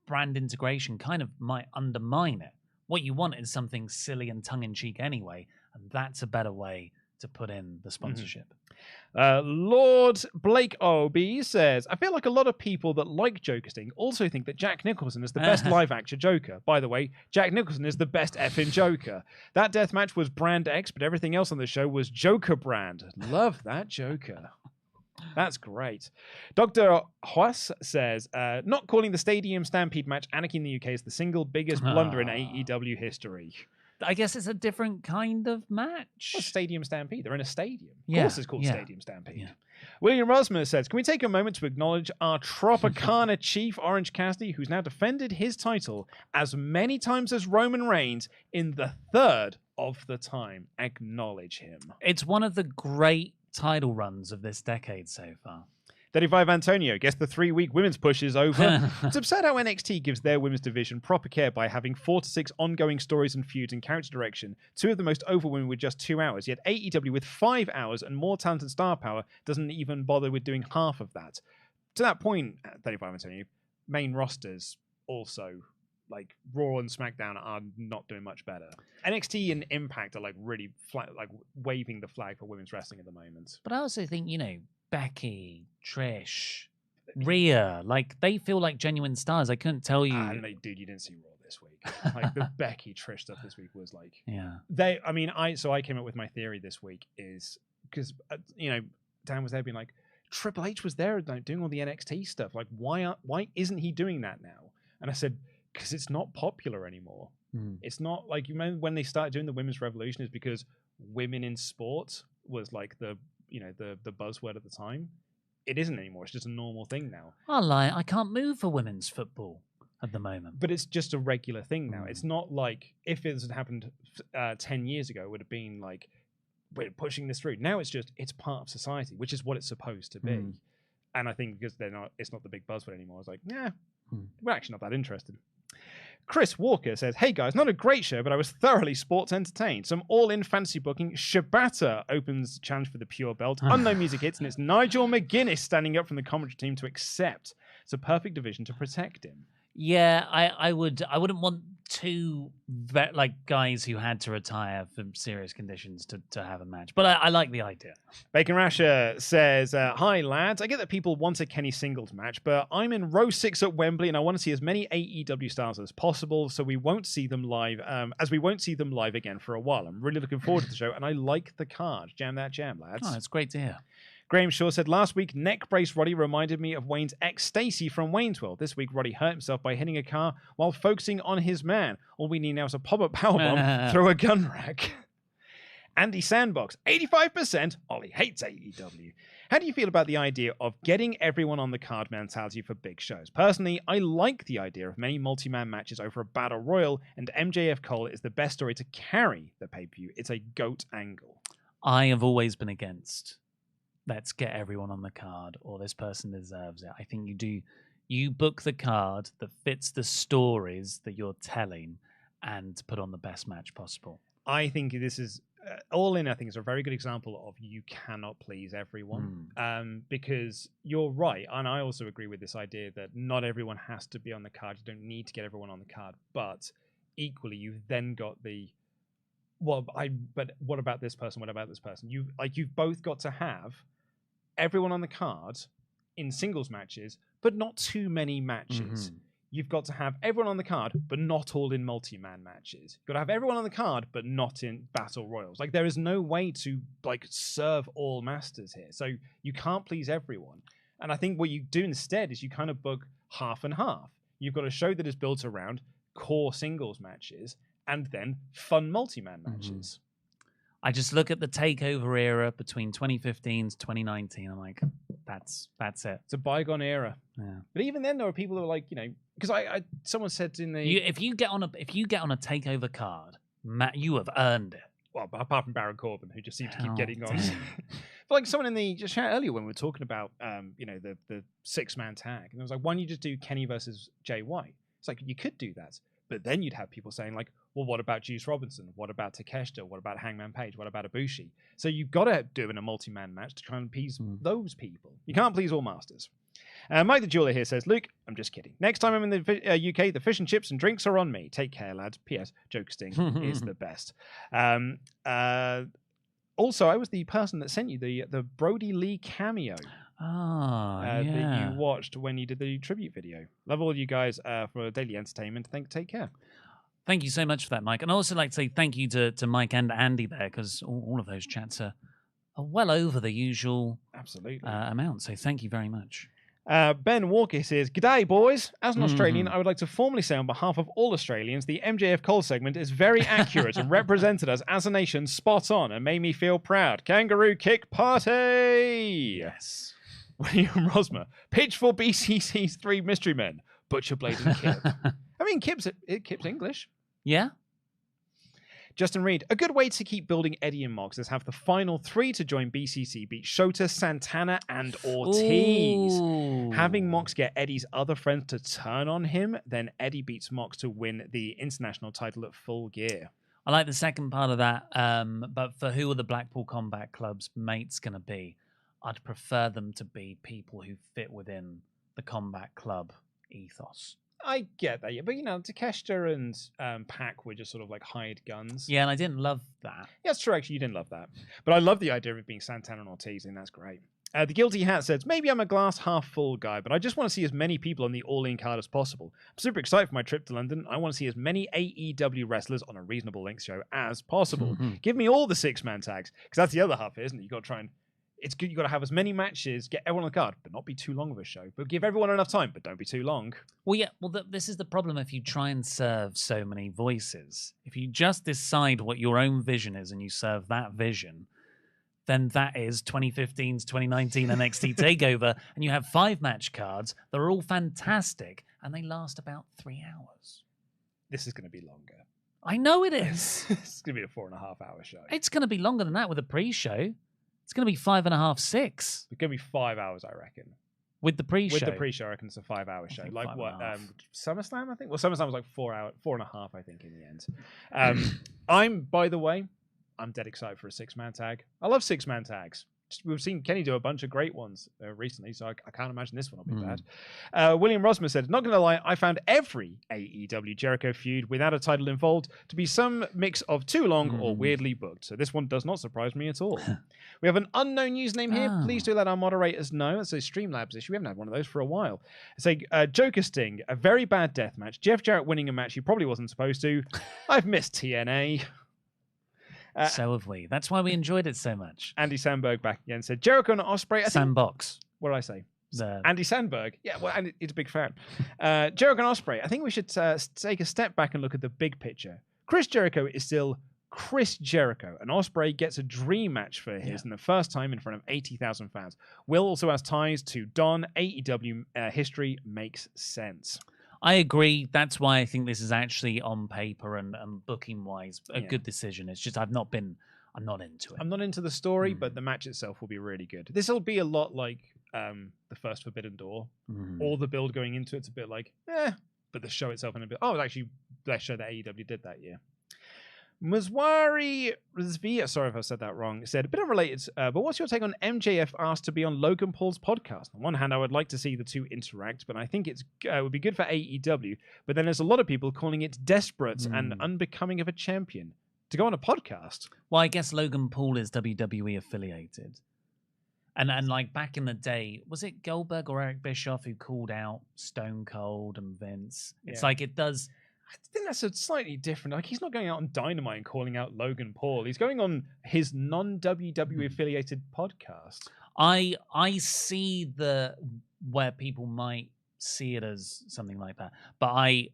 Speaker 1: brand integration kind of might undermine it. What you want is something silly and tongue-in-cheek anyway, and that's a better way to put in the sponsorship.
Speaker 2: Lord Blake O.B. says, I feel like a lot of people that like Joker Sting also think that Jack Nicholson is the best live-action Joker. By the way, Jack Nicholson is the best effing Joker. That death match was Brand X, but everything else on the show was Joker Brand. Love that Joker. That's great. Dr. Huas says, not calling the Stadium Stampede match Anarchy in the UK is the single biggest blunder in AEW history.
Speaker 1: I guess it's a different kind of match.
Speaker 2: Well, Stadium Stampede. They're in a stadium. Of course it's called Stadium Stampede.
Speaker 1: Yeah.
Speaker 2: William Rosmer says, can we take a moment to acknowledge our Tropicana chief, Orange Cassidy, who's now defended his title as many times as Roman Reigns in the third of the time. Acknowledge him.
Speaker 1: It's one of the great title runs of this decade so far.
Speaker 2: 35 Antonio, guess the 3-week women's push is over. It's absurd how NXT gives their women's division proper care by having 4 to 6 ongoing stories and feuds and character direction. 2 of the most over women with just 2 hours, yet AEW with 5 hours and more talent and star power doesn't even bother with doing half of that. To that point, 35 Antonio, main rosters also, like Raw and SmackDown, are not doing much better. NXT and Impact are like really waving the flag for women's wrestling at the moment.
Speaker 1: But I also think, Becky, Trish, Rhea, like they feel like genuine stars. I couldn't tell you.
Speaker 2: I don't know, dude, you didn't see Raw this week. Like the Becky Trish stuff this week was like, I came up with my theory this week is because Dan was there being like, Triple H was there doing all the NXT stuff. Like, why isn't he doing that now? And I said, because it's not popular anymore. It's not like, you remember when they started doing the women's revolution is because women in sports was like the buzzword at the time. It isn't anymore. It's just a normal thing now.
Speaker 1: I'll lie. I can't move for women's football at the moment.
Speaker 2: But it's just a regular thing now. It's not like if it had happened 10 years ago, it would have been like, we're pushing this through. Now it's part of society, which is what it's supposed to be. And I think because it's not the big buzzword anymore. It's like, we're actually not that interested. Chris Walker says, hey guys, not a great show, but I was thoroughly sports entertained. Some all-in fantasy booking. Shibata opens challenge for the pure belt. Unknown music hits, and it's Nigel McGuinness standing up from the commentary team to accept. It's a perfect division to protect him.
Speaker 1: Yeah, I wouldn't want two guys who had to retire for serious conditions to have a match. But I like the idea.
Speaker 2: Bacon Rasher says, hi, lads. I get that people want a Kenny singles match, but I'm in row 6 at Wembley, and I want to see as many AEW stars as possible, so we won't see them live, as we won't see them live again for a while. I'm really looking forward to the show, and I like the card. Jam that jam, lads.
Speaker 1: Oh, it's great to hear.
Speaker 2: Graham Shaw said, last week, neck brace Roddy reminded me of Wayne's ex Stacy from Wayne's World. This week, Roddy hurt himself by hitting a car while focusing on his man. All we need now is a pop-up powerbomb through a gun rack. Andy Sandbox, 85%. Ollie hates AEW. How do you feel about the idea of getting everyone on the card mentality for big shows? Personally, I like the idea of many multi-man matches over a battle royal, and MJF Cole is the best story to carry the pay-per-view. It's a GOAT angle.
Speaker 1: I have always been against let's get everyone on the card, or this person deserves it. I think you book the card that fits the stories that you're telling and put on the best match possible.
Speaker 2: I think this is All In. I think is a very good example of you cannot please everyone, because you're right, and I also agree with this idea that not everyone has to be on the card. You don't need to get everyone on the card, but equally, you've then got the but what about this person? What about this person? You've both got to have everyone on the card in singles matches, but not too many matches. You've got to have everyone on the card, but not all in multi-man matches. You've got to have everyone on the card, but not in battle royals. Like, there is no way to serve all masters here. So you can't please everyone. And I think what you do instead is you kind of book half and half. You've got a show that is built around core singles matches and then fun multi-man matches.
Speaker 1: I just look at the takeover era between 2015 to 2019. I'm like, that's it.
Speaker 2: It's a bygone era.
Speaker 1: Yeah.
Speaker 2: But even then, there are people who are like, because someone said in the
Speaker 1: if you get on a takeover card, Matt, you have earned it.
Speaker 2: Well, apart from Baron Corbin, who just seemed to keep getting on. But like someone in the chat earlier when we were talking about the 6-man tag, and it was like, why don't you just do Kenny versus Jay White? It's like, you could do that. But then you'd have people saying like, well, what about Juice Robinson? What about Takeshita? What about Hangman Page? What about Ibushi? So you've got to do it in a multi-man match to try and appease those people. You can't please all masters. Mike the Jeweler here says, Luke, I'm just kidding. Next time I'm in the UK, the fish and chips and drinks are on me. Take care, lads. P.S. Joke Sting is the best. Also, I was the person that sent you the Brody Lee cameo. That you watched when you did the tribute video. Love all you guys for daily entertainment. Take care.
Speaker 1: Thank you so much for that, Mike. And I'd also like to say thank you to Mike and Andy there, because all of those chats are well over the usual amount. So thank you very much.
Speaker 2: Ben Walker says, G'day, boys. As an Australian, I would like to formally say on behalf of all Australians, the MJF Cole segment is very accurate and represented us as a nation spot on and made me feel proud. Kangaroo kick party!
Speaker 1: Yes.
Speaker 2: William Rosmer, pitch for BCC's 3 mystery men, Butcher, Blade, and Kip. I mean, Kip's English.
Speaker 1: Yeah.
Speaker 2: Justin Reed, a good way to keep building Eddie and Mox is have the final 3 to join BCC beat Shota, Santana, and Ortiz.
Speaker 1: Ooh.
Speaker 2: Having Mox get Eddie's other friends to turn on him, then Eddie beats Mox to win the international title at Full Gear.
Speaker 1: I like the second part of that, but for who are the Blackpool Combat Club's mates going to be? I'd prefer them to be people who fit within the Combat Club ethos.
Speaker 2: I get that, yeah. But, Takeshita and Pac were just sort of like hired guns.
Speaker 1: Yeah, and I didn't love that.
Speaker 2: Yeah, it's true, actually. You didn't love that. But I love the idea of it being Santana and Ortiz, and that's great. The Guilty Hat says, maybe I'm a glass half full guy, but I just want to see as many people on the All-In card as possible. I'm super excited for my trip to London. I want to see as many AEW wrestlers on a reasonable length show as possible. Give me all the 6-man tags, because that's the other half, isn't it? You've got to try and... It's good. You've got to have as many matches, get everyone on the card, but not be too long of a show. But give everyone enough time, but don't be too long.
Speaker 1: Well, yeah. Well, this is the problem if you try and serve so many voices. If you just decide what your own vision is and you serve that vision, then that is 2015's 2019 NXT TakeOver, and you have 5 match cards that are all fantastic, and they last about 3 hours.
Speaker 2: This is going to be longer.
Speaker 1: I know it is.
Speaker 2: It's going to be a 4.5-hour show.
Speaker 1: It's going to be longer than that with a pre-show. It's going to be 5.5, 6.
Speaker 2: It's going to be 5 hours, I reckon.
Speaker 1: With the pre-show?
Speaker 2: With the pre-show, I reckon it's a 5-hour show. Like what? SummerSlam, I think? Well, SummerSlam was like 4.5, I think, in the end. By the way, I'm dead excited for a 6-man tag. I love 6-man tags. we've seen Kenny do a bunch of great ones recently, so I can't imagine this one will be bad. William Rosmer said, not going to lie, I found every AEW Jericho feud without a title involved to be some mix of too long or weirdly booked. So this one does not surprise me at all. We have an unknown username here. Please do let our moderators know. It's a Streamlabs issue. We haven't had one of those for a while. It's a Joker Sting, a very bad death match. Jeff Jarrett winning a match he probably wasn't supposed to. I've missed TNA.
Speaker 1: So have we. That's why we enjoyed it so much.
Speaker 2: Andy Sandberg back again said Jericho and Ospreay.
Speaker 1: Sandbox.
Speaker 2: What did I say? Andy Sandberg. Yeah, well, Andy, he's a big fan. Jericho and Ospreay. I think we should take a step back and look at the big picture. Chris Jericho is still Chris Jericho, and Ospreay gets a dream match for his in the first time in front of 80,000 fans. Will also has ties to Don. AEW history makes sense.
Speaker 1: I agree. That's why I think this is actually on paper and booking wise a good decision. It's just I'm not into it.
Speaker 2: I'm not into the story, but the match itself will be really good. This will be a lot like the first Forbidden Door. All the build going into it's a bit like, but the show itself in a bit. Oh, it's actually the best show that AEW did that year. Mazwari Rizvi, sorry if I said that wrong, said, a bit unrelated, but what's your take on MJF asked to be on Logan Paul's podcast? On one hand, I would like to see the two interact, but I think it would be good for AEW. But then there's a lot of people calling it desperate and unbecoming of a champion to go on a podcast.
Speaker 1: Well, I guess Logan Paul is WWE affiliated. And like back in the day, was it Goldberg or Eric Bischoff who called out Stone Cold and Vince? It's like it does...
Speaker 2: I think that's a slightly different. Like, he's not going out on Dynamite and calling out Logan Paul. He's going on his non-WWE affiliated podcast.
Speaker 1: I see where people might see it as something like that, but I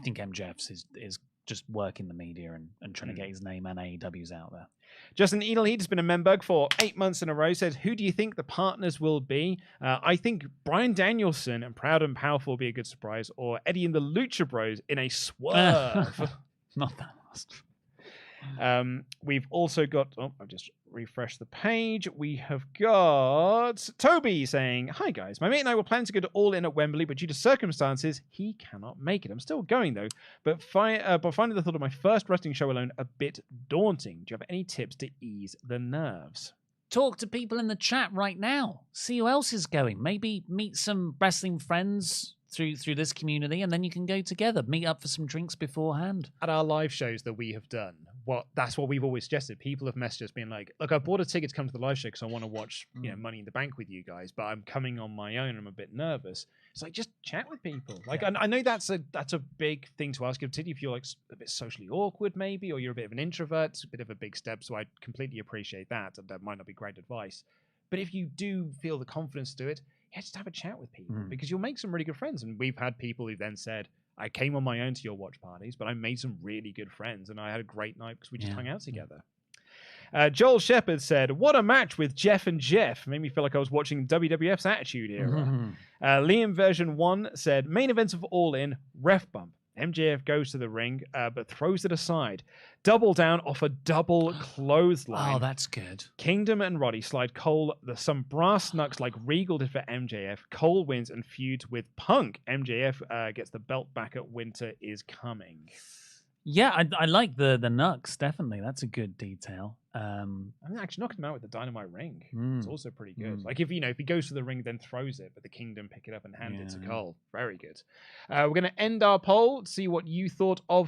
Speaker 1: think MJF's is just working the media and trying to get his name and AEW's out there.
Speaker 2: Justin Edelheed has been a member for 8 months in a row. Says, who do you think the partners will be? I think Bryan Danielson and Proud and Powerful will be a good surprise, or Eddie and the Lucha Bros in a swerve.
Speaker 1: Not that last.
Speaker 2: We've also got, I've just refreshed the page. We have got Toby saying, hi guys, my mate and I were planning to go to All In at Wembley, but due to circumstances, he cannot make it. I'm still going though, but finding the thought of my first wrestling show alone a bit daunting. Do you have any tips to ease the nerves?
Speaker 1: Talk to people in the chat right now. See who else is going. Maybe meet some wrestling friends through this community, and then you can go together, meet up for some drinks beforehand.
Speaker 2: At our live shows that we have done, that's what we've always suggested. People have messaged us being like, look, I bought a ticket to come to the live show because I want to watch Money in the Bank with you guys, but I'm coming on my own and I'm a bit nervous. It's like, just chat with people. Like, I know that's a big thing to ask, particularly if you're like a bit socially awkward maybe, or you're a bit of an introvert. It's a bit of a big step, so I completely appreciate that, and that might not be great advice. But if you do feel the confidence to do it, just have a chat with people, because you'll make some really good friends. And we've had people who then said, I came on my own to your watch parties, but I made some really good friends, and I had a great night because we just hung out together. Joel Shepard said, what a match with Jeff and Jeff. Made me feel like I was watching WWF's Attitude Era. Liam version 1 said, main events of All In, ref bump. MJF goes to the ring, but throws it aside. Double down off a double clothesline.
Speaker 1: Oh, that's good.
Speaker 2: Kingdom and Roddy slide Cole some brass knucks like Regal did for MJF. Cole wins and feuds with Punk. MJF gets the belt back at Winter is Coming.
Speaker 1: Yeah, I like the knucks, definitely. That's a good detail.
Speaker 2: I mean, actually knocking him out with the dynamite ring. It's also pretty good. Like if he goes to the ring, then throws it, but the Kingdom pick it up and hand it to Cole. Very good. We're going to end our poll, see what you thought of